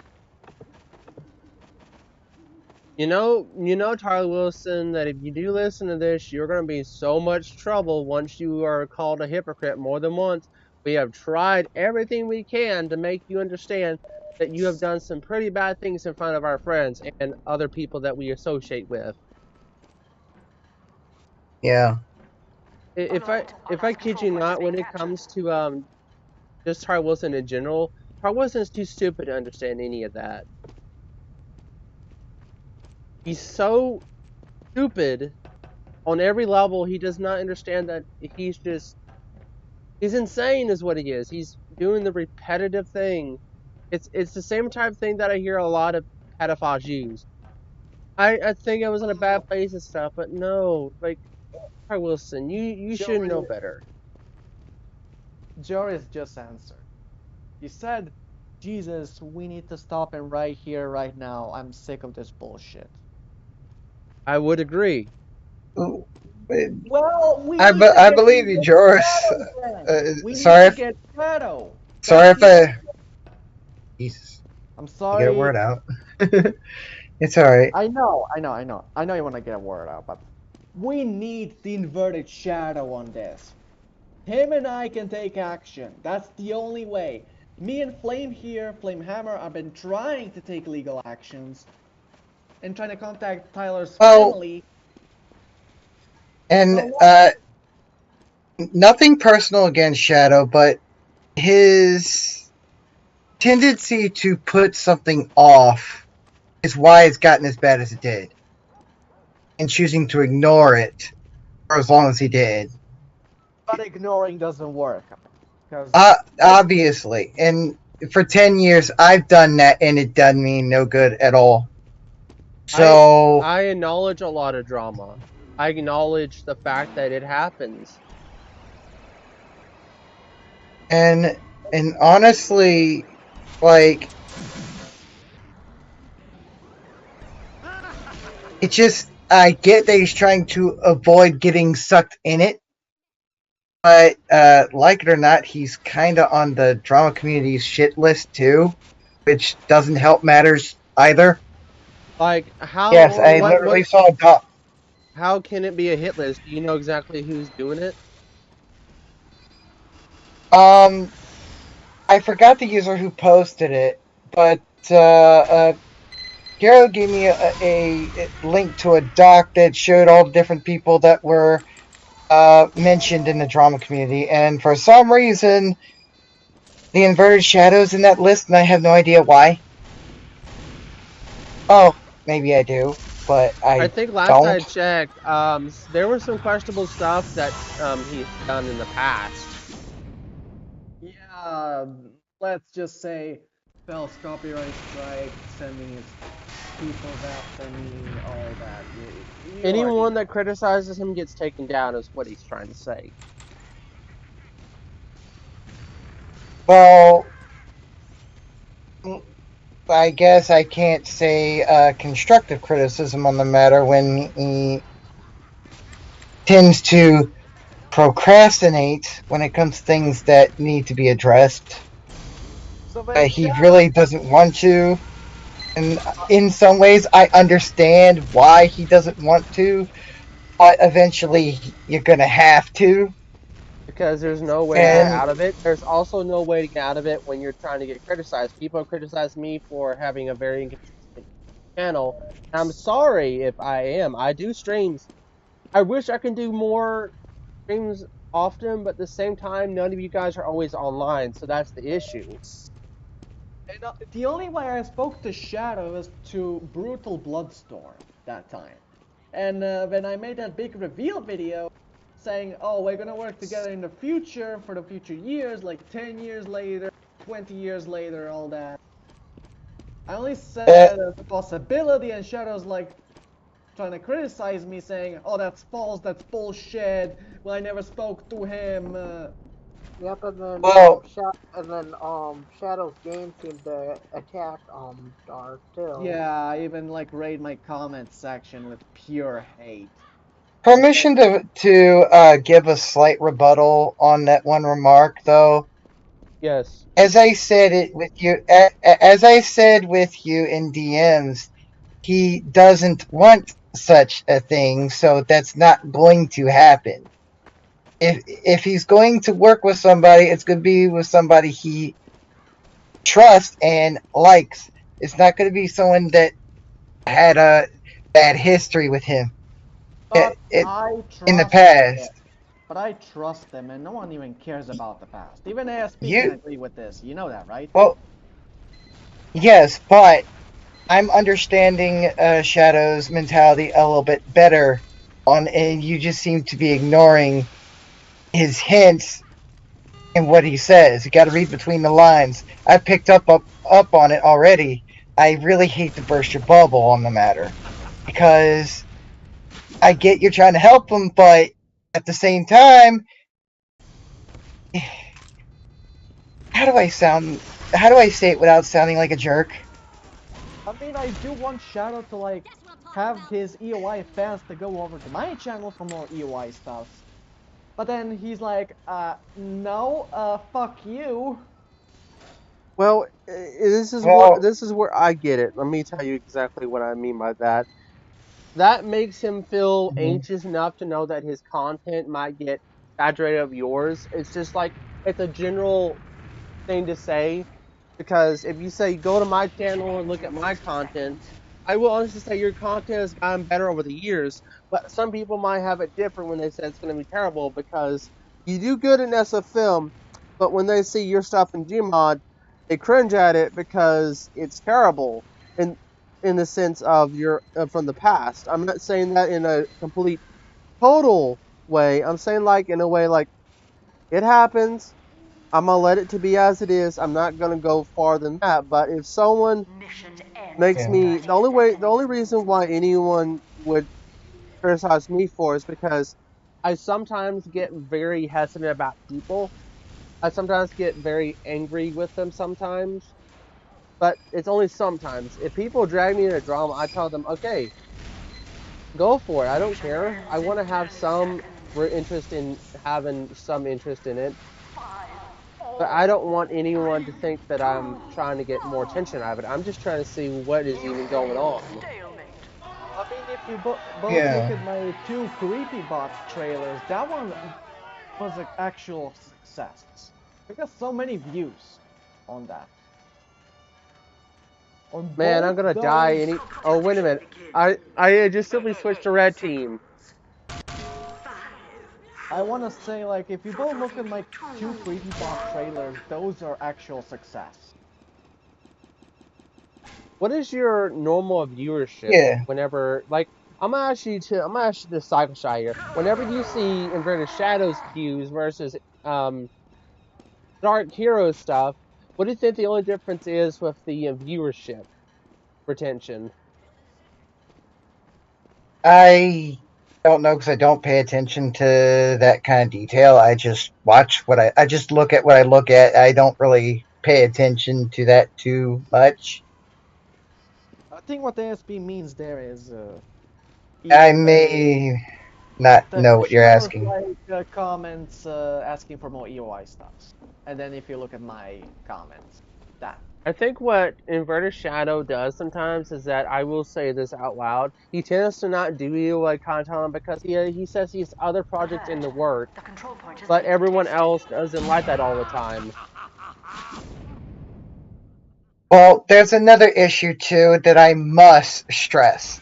You know, Tyler Wilson, that if you do listen to this, you're going to be in so much trouble once you are called a hypocrite more than once. We have tried everything we can to make you understand that you have done some pretty bad things in front of our friends and other people that we associate with. Yeah. If I kid you not, when it comes to just Tyler Wilson in general, Tyler Wilson is too stupid to understand any of that. He's so stupid on every level. He does not understand that he's insane is what he is. He's doing the repetitive thing. It's the same type of thing that I hear a lot of pedophiles use. I think I was in a bad place and stuff, but no, like Ty Wilson, you should know Joris, better. Joris just answered. He said, Jesus, we need to stop him right here, right now. I'm sick of this bullshit. I would agree. Well, we need to I get believe you, rid of Joris. Shadow then. We need Sorry to if get Shadow. sorry That's if the only. I Jesus. I'm I get a sorry. word out. It's all right. I know you want to get a word out, but we need the inverted Shadow on this. Him and I can take action. That's the only way. Me and Flame here, Flame Hammer, have been trying to take legal actions and trying to contact Tyler's Well, family. and So what? nothing personal against Shadow, but his tendency to put something off is why it's gotten as bad as it did. And choosing to ignore it for as long as he did. But ignoring doesn't work. Because Obviously. And for 10 years, I've done that, and it done me no good at all. So, I acknowledge a lot of drama. I acknowledge the fact that it happens. and honestly, like, it just, I get that he's trying to avoid getting sucked in it, but like it or not, he's kind of on the drama community's shit list too, which doesn't help matters either. Like Yes, I literally saw a doc. how can it be a hit list? Do you know exactly who's doing it? Um, I forgot the user who posted it, but Garo gave me a link to a doc that showed all the different people that were mentioned in the drama community, and for some reason, the inverted shadows in that list, and I have no idea why. Oh, maybe I do, but I I think last I don't. checked, there was some questionable stuff that he's done in the past. yeah, let's just say Bell's copyright strike, sending his people after me, all that. You already Anyone know. that criticizes him gets taken down, is what he's trying to say. Well, I guess I can't say constructive criticism on the matter when he tends to procrastinate when it comes to things that need to be addressed. So when He Shadow, really doesn't want to, and in some ways, I understand why he doesn't want to, but eventually you're gonna have to. Because there's no way to get And out of it. There's also no way to get out of it when you're trying to get criticized. People criticize me for having a very inconsistent channel. I'm sorry if I am. I do streams. I wish I can do more streams often, but at the same time, none of you guys are always online, so that's the issue. the only way I spoke to Shadow was to Brutal Bloodstorm that time. And when I made that big reveal video saying, oh, we're gonna work together in the future for the future years, like 10 years later, 20 years later, all that. I only uh, said the possibility, and Shadow's like trying to criticize me, saying, "Oh, that's false, that's bullshit. Well, I never spoke to him." Yep, and then well, Shadow's game seemed to attack Dark too. Yeah, I even like raid my comment section with pure hate. permission to give a slight rebuttal on that one remark, though. Yes. As I said it with you, as I said with you in DMs, he doesn't want such a thing, so that's not going to happen. If he's going to work with somebody, it's going to be with somebody he trusts and likes. It's not going to be someone that had a bad history with him But it, I in the trust them. past. But I trust them, and no one even cares about the past. Even ASP can You agree with this. You know that, right? well, yes, but I'm understanding Shadow's mentality a little bit better and you just seem to be ignoring his hints and what he says. You got to read between the lines. I picked up on it already. I really hate to burst your bubble on the matter because I get you're trying to help him, but at the same time, how do I sound? How do I say it without sounding like a jerk? I mean, I do want Shadow to like have his EOI fans to go over to my channel for more EOI stuff. But then he's like, no, fuck you. Well, Well, this is where I get it. Let me tell you exactly what I mean by that. That makes him feel mhm. anxious enough to know that his content might get saturated of yours. It's just like it's a general thing to say because if you say go to my channel and look at my content, I will honestly say your content has gotten better over the years. But some people might have it different when they say it's going to be terrible because you do good in SF film, but when they see your stuff in Gmod, they cringe at it because it's terrible. And in the sense of your from the past. I'm not saying that in a complete total way. I'm saying like in a way like it happens. I'm gonna let it to be as it is. I'm not gonna go farther than that. But if someone Mission ends makes in Yeah. me 30 the only seconds. reason why anyone would criticize me for is because I sometimes get very hesitant about people. I sometimes get very angry with them sometimes, but it's only sometimes. If people drag me into drama, I tell them, okay, go for it. I don't Mission care. I ends in want to have 10 some seconds. interest in having some interest in it, 5, but 4, I don't want anyone 3, to think that 2, I'm trying to get more 1. attention out of it. I'm just trying to see what is You even going failed on. stalemate. I mean, if you both look Yeah. at my two creepy bots trailers, that one was an actual success. We got so many views on that. On Man, I'm both gonna die those, any. Oh wait a minute. I just simply switched to red team. 5, I want to say, like, if you both look at 3, my 2, two creepy bot trailers, those are actual success. What is your normal viewership Yeah. whenever like I'm gonna ask you this cycle shy here. Whenever you see inverted shadows views versus um dark hero stuff, what do you think the only difference is with the viewership retention? I don't know because I don't pay attention to that kind of detail. I just watch I just look at what I look at. I don't really pay attention to that too much. I think what the ASP means there is I EOA. may not The know what you're shadows asking. like comments asking for more EOI stuff. And then if you look at my comments, that. I think what Inverted Shadow does sometimes is that I will say this out loud. He tends to not do like content because he says he has other projects in alert. the work, The control point is but being everyone contested. else doesn't like that all the time. Well, there's another issue too that I must stress.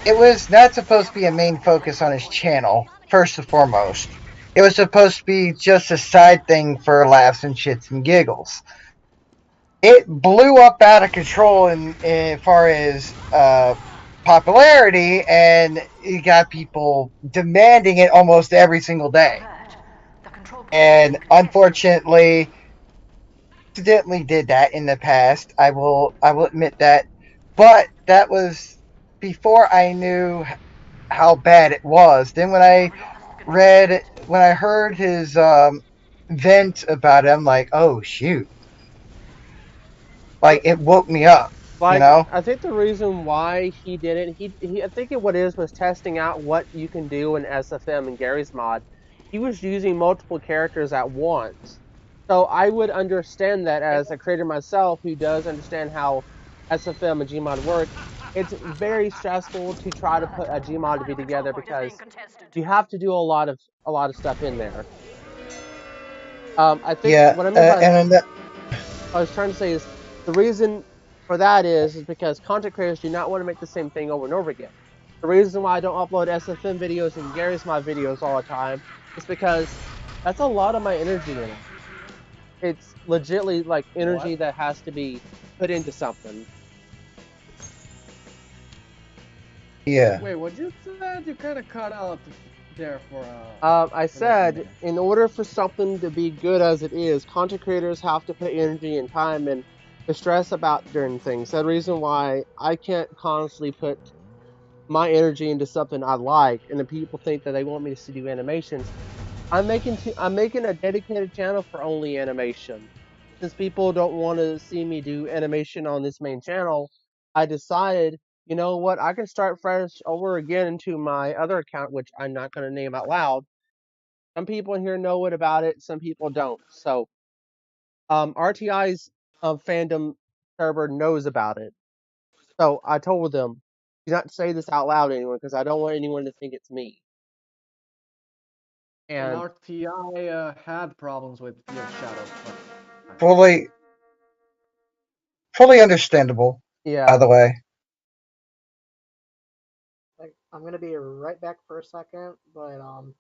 It was not supposed to be a main focus on his channel, first and foremost. It was supposed to be just a side thing for laughs and shits and giggles. It blew up out of control in as far as popularity, and you got people demanding it almost every single day. Alert. The control point is being And contested. unfortunately, accidentally did that in the past. I will admit that, but that was before I knew how bad it was. Then You've lost the control point. when I heard his vent about it, I'm like, oh shoot! I Like it woke me up, you like know. I think the reason why he did it, he I think it what is was testing out what you can do in SFM and Gary's mod. He was using multiple characters at once. So I would understand that as a creator myself who does understand how SFM and Gmod work. It's very stressful to try to put a Alert. The Gmod to be final control together point is being because contested. you have to do a lot of stuff in there. I think Yeah, what I mean by and I was trying to say is the reason for that is because content creators do not want to make the same thing over and over again. The reason why I don't upload SFM videos and Gary's my videos all the time is because that's a lot of my energy in it. It's legitly like What? energy that has to be put into something. yeah, Wait, what you said? You kind of cut out there I for like a said minute. in order for something to be good as it is, content creators have to put energy and time and the stress about certain things. That reason why I can't constantly put my energy into something I like, and then people think that they want me to do animations. I'm making a dedicated channel for only animation. Since people don't want to see me do animation on this main channel, I decided, you know what, I can start fresh over again into my other account, which I'm not going to name out loud. Some people in here know it about it, some people don't. So, RTI's fandom server knows about it. So I told them, do not say this out loud to anyone because I don't want anyone to think it's me. And And RTI had problems with your shadows. fully fully understandable. By yeah, the way, Like, I'm gonna be right back for a second, but I'm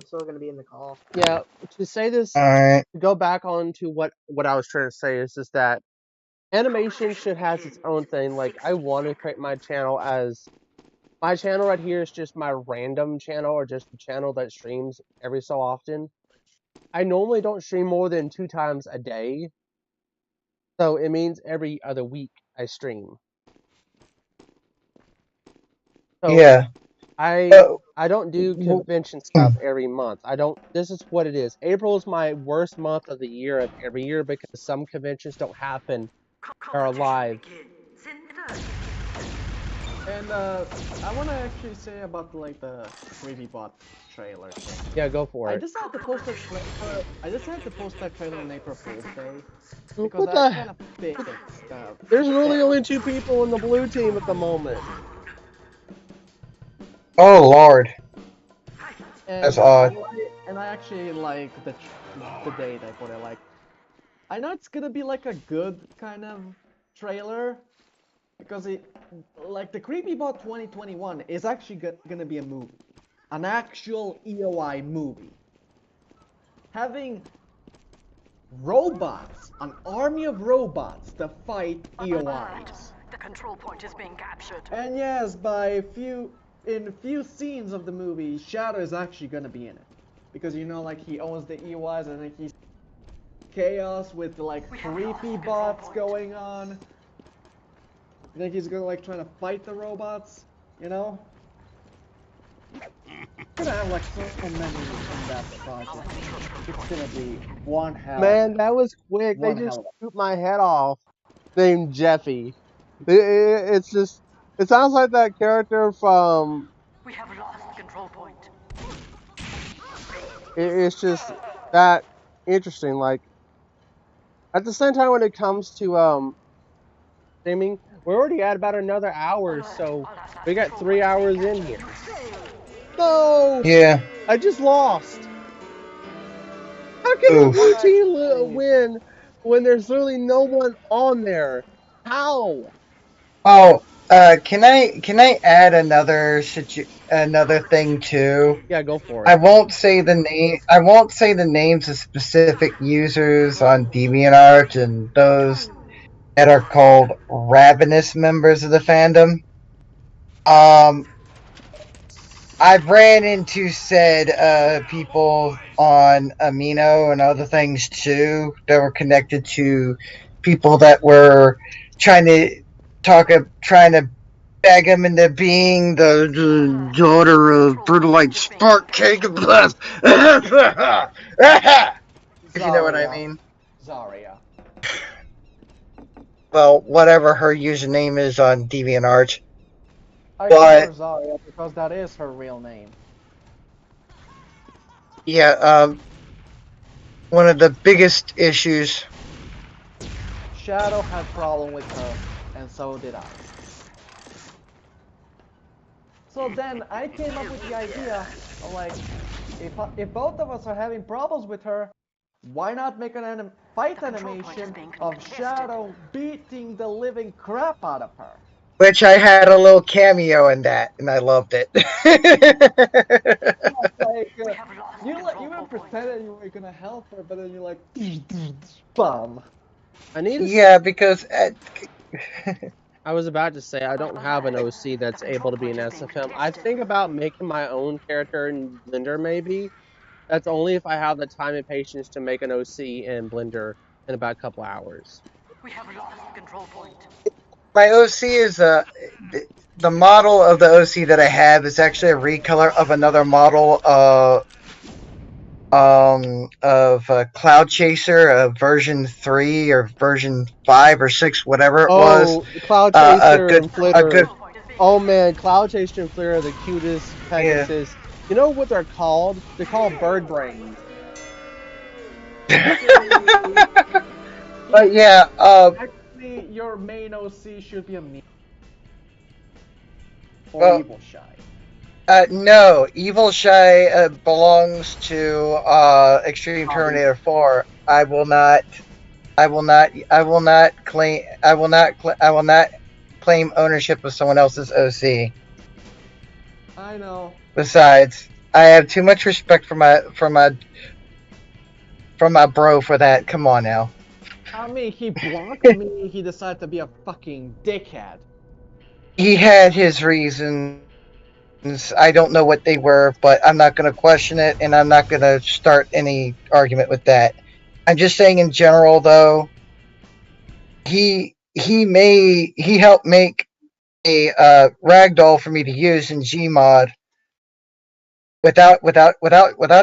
still gonna be in the call. yeah. To say this, all right. to go back on to what I was trying to say is just that animation should has its own thing. Like I want to create my channel as my channel right here is just my random channel or just the channel that streams every so often. I normally don't stream more than 2 times a day, so it means every other week I stream. So Yeah. I Uh, I don't do convention stuff every month. I don't. This is what it is. April is my worst month of the year of every year because some conventions don't happen or are live. And I want to actually say about like the Creepy Bot trailer thing. Yeah, go for I it. decided to post I decided to post that trailer on April Fool's Day because What that the? kind of fits. There's really only 2 people in the blue team at the moment. oh Lord, that's And odd. I actually like the day they put it. Like, I know it's gonna be like a good kind of trailer because it, like the Creepybot 2021 is actually gonna be a movie, an actual EOI movie, having robots, an army of robots to fight EOIs. The control point is being captured. And yes, in a few scenes of the movie, Shadow is actually gonna be in it. Because you know, like, he owns the EOIs and like he's chaos with like creepy bots going on. I think he's gonna like trying to fight the robots, you know? We're gonna have like so many in that project. It's gonna be one hell Man, of that was quick. They one just hell of scooped my head off. Named Jeffy. It's just. It sounds like that character from. We have lost the control point. It's just that interesting. Like at the same time, when it comes to streaming, we're already at about another hour, so we got 3 hours in here. No, Yeah. I just lost. How can the Oof. blue team win when there's literally no one on there? How? Oh, can I add another thing too? Yeah, go for I it. won't say the name. I won't say the names of specific users on DeviantArt and those that are called ravenous members of the fandom. Um, I've ran into said people on Amino and other things too that were connected to people that were trying to trying to beg him into being the daughter of Brutalight Spark King of Blast. If you know what I Zarya. mean. Zarya. Well, whatever her username is on DeviantArt. I call her But Zarya because that is her real name. yeah, one of the biggest issues. Shadow had problem with her, and so did I. So then I came up with the idea of like, if both of us are having problems with her, why not make an fight animation of Shadow beating the living crap out of her? Which I had a little cameo in that, and I loved it. Like, you were pretending you were gonna help her, but then you're like, bum. I need to. Yeah, because I was about to say I don't have an OC that's able to be an SFM. I think about making my own character in Blender maybe. That's only if I have the time and patience to make an OC in Blender in about a couple hours. We have lost the control point. my OC is the model of the OC that I have is actually a recolor of another model of Cloud Chaser version 3 or version 5 or 6, whatever it was. Oh, Cloud A Chaser good and a Flitter. good Oh man, Cloud Chaser and Flitter are the cutest yeah. Pegasus. You know what they're called? They're called bird brains. But yeah, Actually, your main OC should be a me or well, Evil Shy. no, Evil Shy belongs to Extreme Terminator 4. I will not. I will not. I will not claim. I will not. I will not claim ownership of someone else's OC. I know. Besides, I have too much respect for my bro for that. Come on now. I mean, he blocked me. He decided to be a fucking dickhead. He had his reasons. I don't know what they were, but I'm not going to question it, and I'm not going to start any argument with that. I'm just saying, in general, though, he helped make a ragdoll for me to use in Gmod without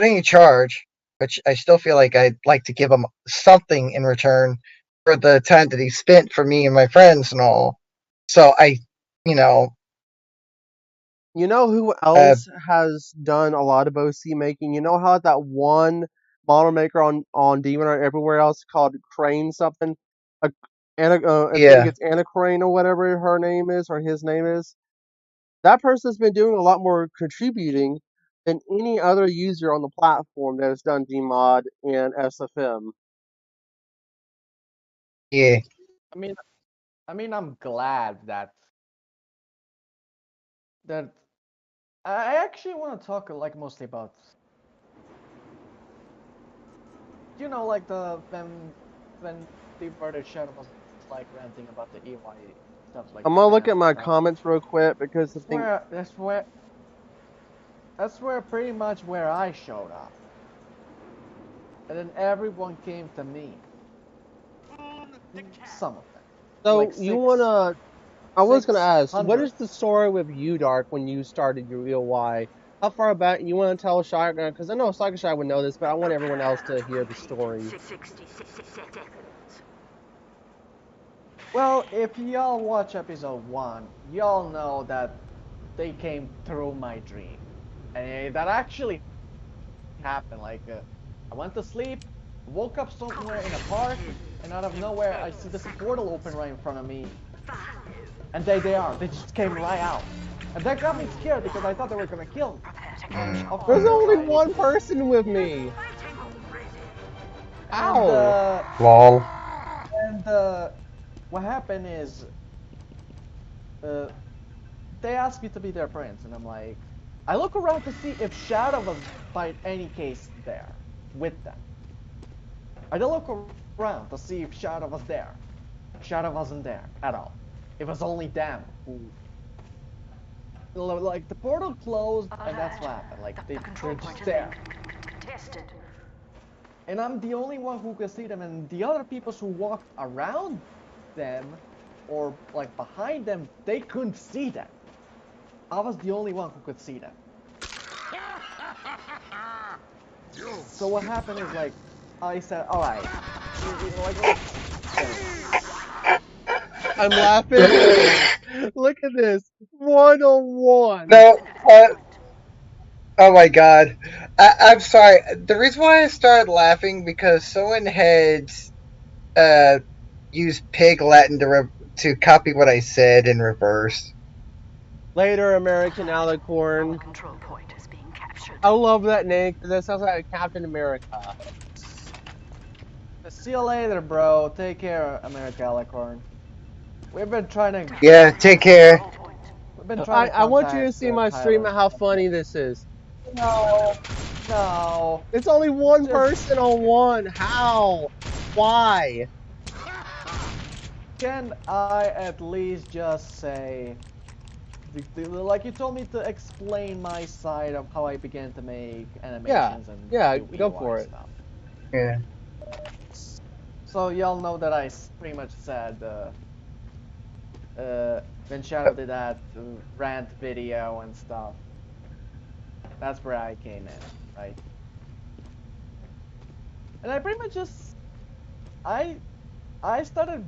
any charge, which I still feel like I'd like to give him something in return for the time that he spent for me and my friends and all. So you know, You know who uh, else has done a lot of OC making? You know how that one model maker on Demon or everywhere else called Crane something? A, I think yeah, it's Anna Crane or whatever her name is or his name is. That person's been doing a lot more contributing than any other user on the platform that has done Gmod and SFM. yeah, I mean, I'm glad that I actually want to talk like mostly about, like the when the brother Shadow was like ranting about the EY stuff like I'm gonna look that at my stuff. comments real quick because the That's thing. where that's where that's where pretty much where I showed up, and then everyone came to me. Some of them, like So you wanna? I was gonna ask, what 600. is the story with you, Dark, when you started your EOY? How far back you want to tell Shy? Because I know Psycho Shy would know this, but I want everyone else to hear the story. 66 seconds. Well, if y'all watch episode 1, y'all know that they came through my dream. And that actually happened. Like, I went to sleep, woke up somewhere in a park, and out of nowhere, I see this portal open right in front of me. And they are. They just came right out. And that got me scared because I thought they were gonna kill me. And of There's course, only one person with me. and Ow! lol. what happened is, uh, they asked me to be their prince, and I'm like, I look around to see if Shadow was by any case there with them. I did look around to see if Shadow was there. Shadow wasn't there at all. It was only them who, like, the portal closed, and that's what happened. Like, they're just there. Contested. And I'm the only one who could see them, and the other people who walked around them, or like behind them, they couldn't see them. I was the only one who could see them. So what happened is, like, I said, all right, like, I'm laughing. Look at this. 101. No, oh my god. I'm sorry. The reason why I started laughing because someone had uh, used pig Latin to copy what I said in reverse. Later, American Alicorn. Control point is being captured. I love that name because that sounds like Captain America. see you later, bro. Take care, America Alicorn. We've been trying to Yeah, take care. we've been trying to I want you to contact see my stream Tyler. and how funny this is. No, no. It's only one Just person on one. How? Why? can I at least just say, like, you told me to explain my side of how I began to make Yeah, animations and yeah, do go EOI for it. stuff. Yeah. So y'all know that I pretty much said, when Shadow did that rant video and stuff, that's where I came in, right? And I pretty much just I I started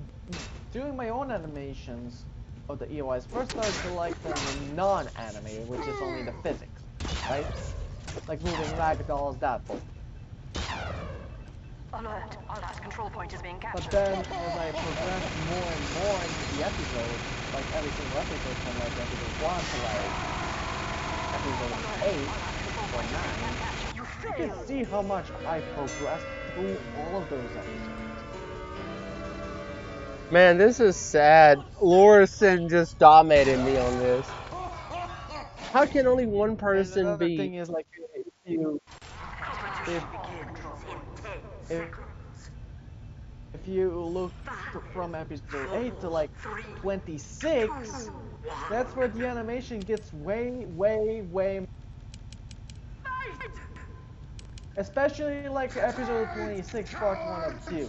doing my own animations of the EOIs. First started to like the non-animated, which is only the physics, right? Like moving ragdolls, that bull. Alert. That control point is being But captured. then as I progressed more and more into the episodes, like every single episode from like episode 1 to like episode 8 or 9, you can see how much I progressed through all of those episodes. Man, this is sad. Lorison just dominated me on this. How can only one And person another be? thing is, like, if Competition if begins in 10 if seconds. if you look from episode 8 to like 26, that's where the animation gets way, especially like episode 26, part 1 of 2.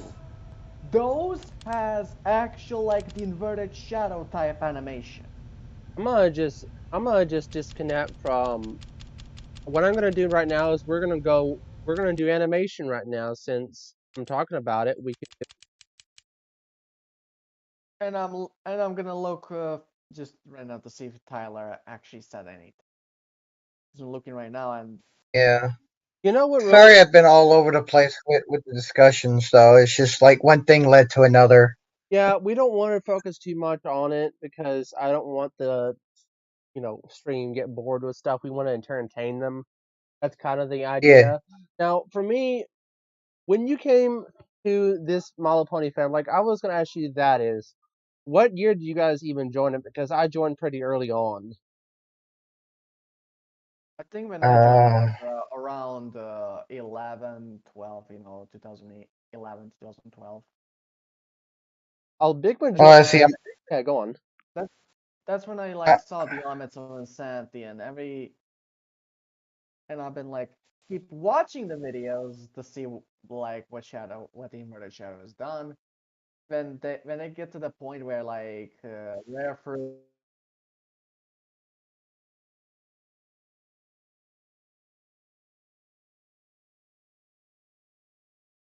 Those has actual like the inverted shadow type animation. I'm gonna just disconnect from what I'm gonna do right now is we're gonna do animation right now since I'm talking about it. We can And I'm gonna look just right now to see if Tyler actually said anything. I'm looking right now, and Yeah. you know what really Sorry, I've been all over the place with the discussions, though. It's just like one thing led to another. yeah, we don't want to focus too much on it because I don't want the stream get bored with stuff. We want to entertain them. That's kind of the Yeah. idea. Now, for me, when you came to this My Little Pony fan, like I was gonna ask you that is, what year did you guys even join it? Because I joined pretty early on. I think when I joined it Uh, was around 11, 12, 2011, 2012. A big Because well, majority. see, Yeah, go on. that's that's when I I, like saw the elements of insanity and I've been like keep watching the videos to see like what the inverted shadow has done. When they get to the point where like rare fruit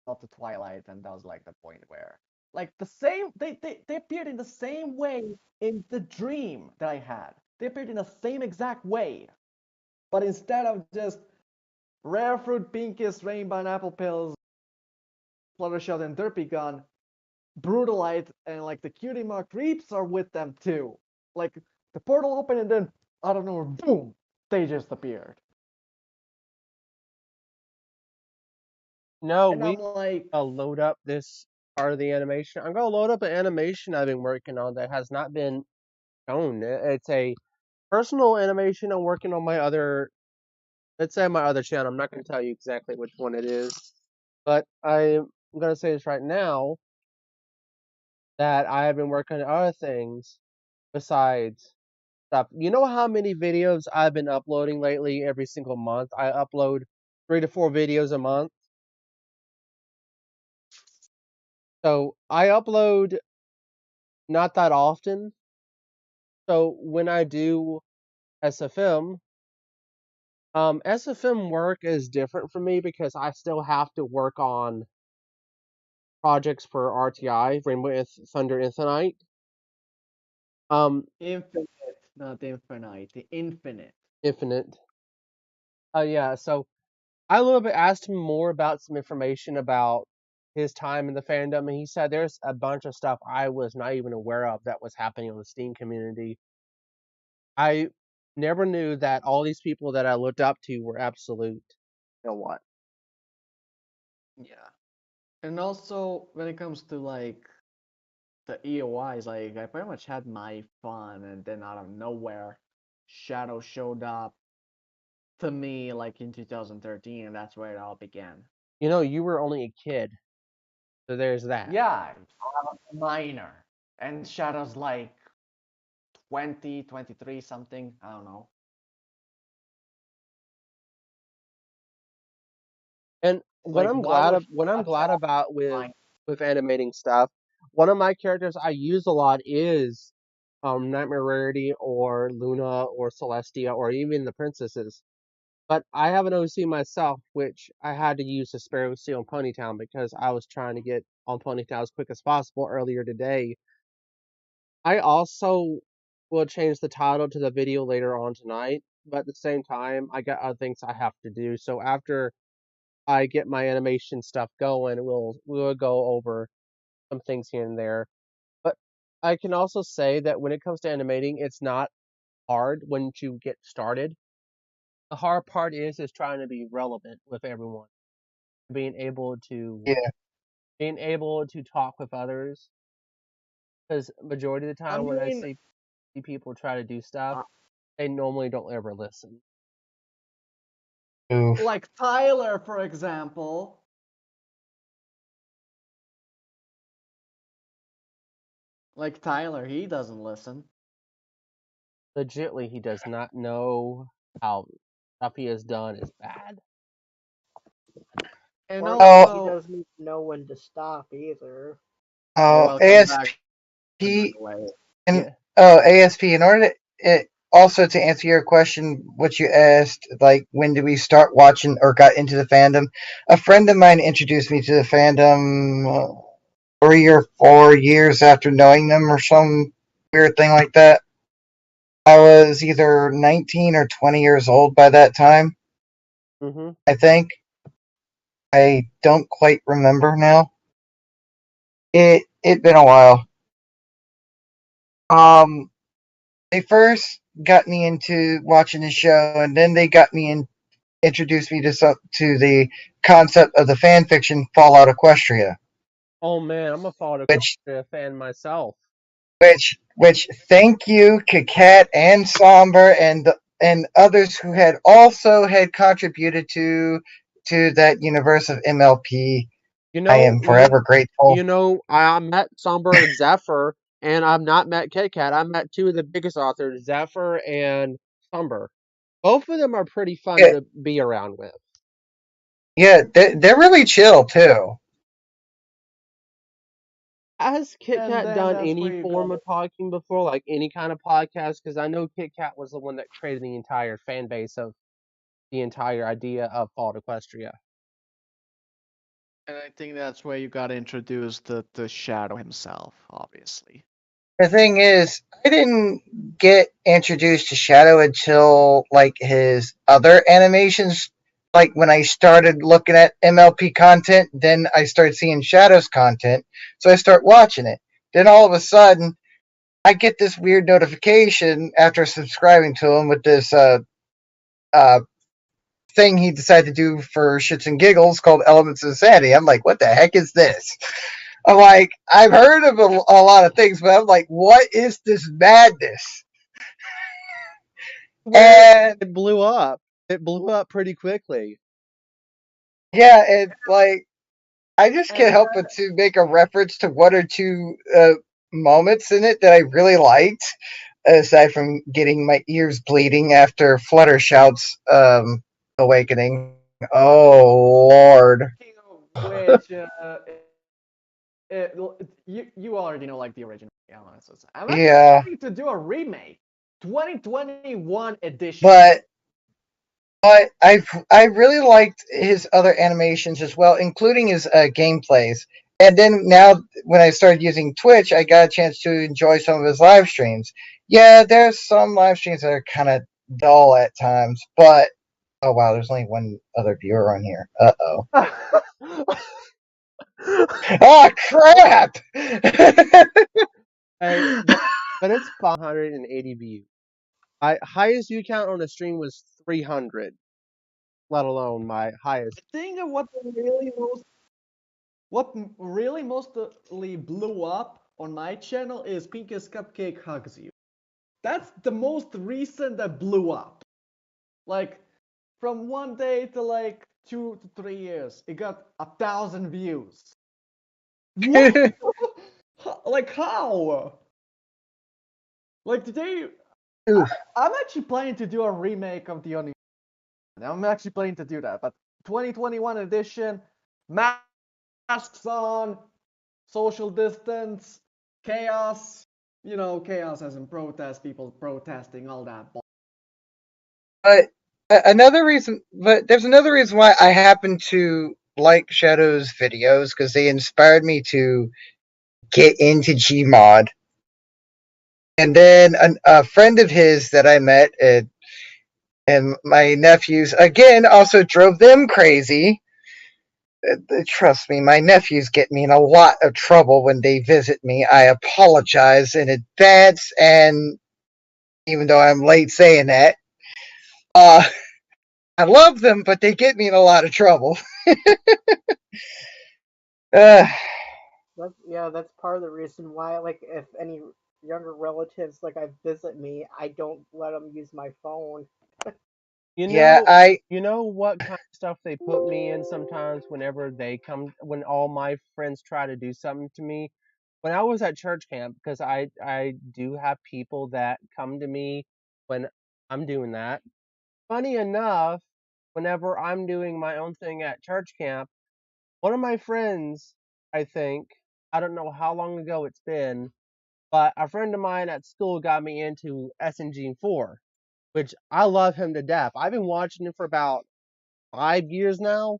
of the Twilight, and that was like the point where like the same they appeared in the same way in the dream that I had. They appeared in the same exact way, but instead of just rare fruit, pinkies, rainbow, and apple pills, Fluttershy and Derpy gone, Brutalite and like the Cutie Mark creeps are with them too. Like the portal opened and then I don't know, boom, they just appeared. No, And we I'm like, load up this part of the animation. I'm gonna load up an animation I've been working on that has not been shown. It's a personal animation I'm working on my other, let's say my other channel. I'm not gonna tell you exactly which one it is, but I'm gonna say this right now that I have been working on other things besides stuff. You know how many videos I've been uploading lately every single month? I upload 3 to 4 videos a month. So I upload not that often. So when I do SFM, SFM work is different for me because I still have to work on projects for RTI, Rainbow Thunder Infinite. Um, infinite, not infinite, the infinite. Infinite. Yeah. So I a little bit asked him more about some information about his time in the fandom, and he said there's a bunch of stuff I was not even aware of that was happening on the Steam community. I never knew that all these people that I looked up to were absolute. You know what? Yeah. And also when it comes to like the EOIs, like I pretty much had my fun and then out of nowhere Shadow showed up to me like in 2013 and that's where it all began. You know, you were only a kid, so there's that. Yeah, minor. And Shadow's like 20, 23 something, I don't know. And Like why would what I'm a glad child about mind? with animating stuff, one of my characters I use a lot is Nightmare Rarity or Luna or Celestia or even the princesses. But I have an OC myself, which I had to use to spare OC on Ponytown because I was trying to get on Ponytown as quick as possible earlier today. I also will change the title to the video later on tonight, but at the same time, I got other things I have to do. So after I get my animation stuff going, we'll go over some things here and there. But I can also say that when it comes to animating, it's not hard once you get started. The hard part is trying to be relevant with everyone, being able to yeah. talk with others. Because majority of the I time when I mean, see people try to do stuff, uh, they normally don't ever listen. Oof. like Tyler, for example, Like Tyler, he doesn't listen. Legitly, he does not know how stuff he has done is bad. And Or Oh, he also, doesn't even know when to stop either. welcome back, by the ASP way. and Yeah. ASP. In order to also to answer your question, what you asked, like when did we start watching or got into the fandom? A friend of mine introduced me to the fandom 3 or 4 years after knowing them, or some weird thing like that. I was either 19 or 20 years old by that time. Mm-hmm. I think. I don't quite remember now. It been a while. Um, they first got me into watching the show, and then they got me in, introduced me to the concept of the fan fiction Fallout Equestria, Oh man, I'm a Fallout which fan myself. which thank you, Kakat and Somber and others who had also had contributed to that universe of MLP. You I know, am you forever grateful. I met Somber and Zephyr, and I've not met Kit Kat. I met two of the biggest authors, Zephyr and Somber. Both of them are pretty fun Yeah, to be around with. yeah, they're really chill too. Has Kit And Kat then done that's any where you got form of talking before, like any kind of podcast? Because I know Kit Kat was the one that created the entire fan base of the entire idea of Fallout Equestria. And I think that's where you got introduced to Shadow himself, obviously. The thing is, I didn't get introduced to Shadow until like his other animations. Like when I started looking at MLP content, then I started seeing Shadow's content, so I start watching it. Then all of a sudden, I get this weird notification after subscribing to him with this uh, thing he decided to do for shits and giggles called Elements of Insanity. I'm like, what the heck is this? I'm like, I've heard of a lot of things, but I'm like, what is this madness? Where And it blew up. It blew up pretty quickly. yeah, and like, I just can't And help but to make a reference to one or two moments in it that I really liked, aside from getting my ears bleeding after Fluttershout's awakening. Oh, Lord. speaking of which, you already know like the original analysis. I'm actually Yeah, planning to do a remake, 2021 edition. but I really liked his other animations as well, including his gameplays. And then now, when I started using Twitch, I got a chance to enjoy some of his live streams. Yeah, there's some live streams that are kind of dull at times, but oh wow, there's only one other viewer on here. Uh oh. Oh crap! Hey, but it's 580 views. Highest view count on a stream was 300, let alone my highest. I think what really mostly blew up on my channel is Pinkus Cupcake Hugs You. That's the most recent that blew up. Like from 1 day to like 2 to 3 years, it got 1,000 views. What? Like how? Like today, I'm actually planning to do a remake of the Onion. I'm actually planning to do that, but 2021 edition, masks on, social distance, chaos. You know, chaos as in protest, people protesting, all that. But there's another reason why I happen to like Shadow's videos because they inspired me to get into Gmod. And then a friend of his that I met and my nephews again also drove them crazy. Trust me, my nephews get me in a lot of trouble when they visit me. I apologize in advance, and even though I'm late saying that, uh, I love them, but they get me in a lot of trouble. uh, That's part of the reason why, like, if any younger relatives like I visit me, I don't let them use my phone. You yeah, know, I you know what kind of stuff they put me in sometimes whenever when all my friends try to do something to me. when I was at church camp, because I do have people that come to me when I'm doing that. Funny enough, whenever I'm doing my own thing at church camp, one of my friends, I think, I don't know how long ago it's been, but a friend of mine at school got me into SNG4, which I love him to death. I've been watching him for about 5 years now,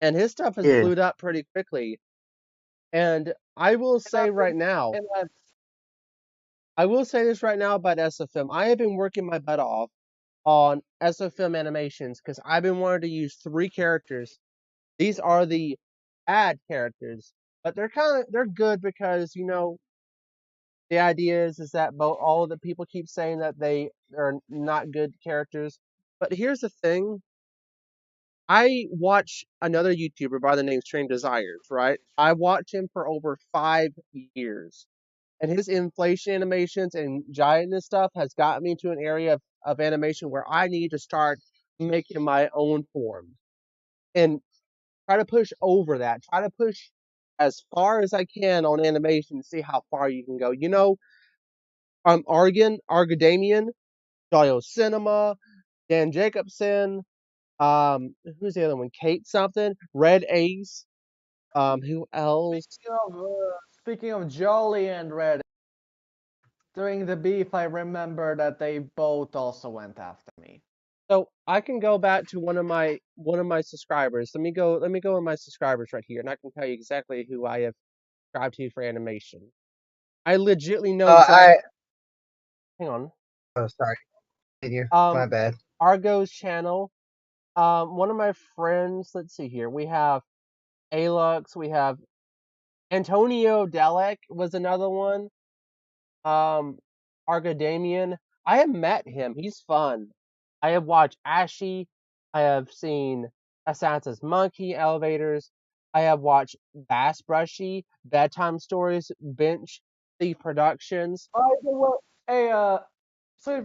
and his stuff has Yeah. blew up pretty quickly. And I will say right now, And that's I will say this right now about SFM. I have been working my butt off on SFM animations because I've been wanting to use 3 characters. These are the ad characters, but they're good because the idea is that both all the people keep saying that they are not good characters. But here's the thing: I watch another YouTuber by the name Stream Desires, right? I watch him for over 5 years, and his inflation animations and giant and stuff has gotten me to an area of animation where I need to start making my own forms and try to push over that. Try to push as far as I can on animation to see how far you can go. Argadamian, Jalio Cinema, Dan Jacobson, who's the other one? Kate something, Red Ace. Who else? speaking of Jolly and Red. During the beef, I remember that they both also went after me. So I can go back to one of my subscribers. Let me go in my subscribers right here, and I can tell you exactly who I have subscribed to for animation. I legitly know exactly. I Hang on. oh sorry, continue. My Um, bad. Argo's channel. One of my friends. Let's see here. We have Alux. We have Antonio Delek was another one. Um, Argadamian. I have met him. He's fun. I have watched Ashy. I have seen Assassin's Monkey Elevators. I have watched Bass Brushy, Bedtime Stories, Bench, The Productions. By the way, hey, so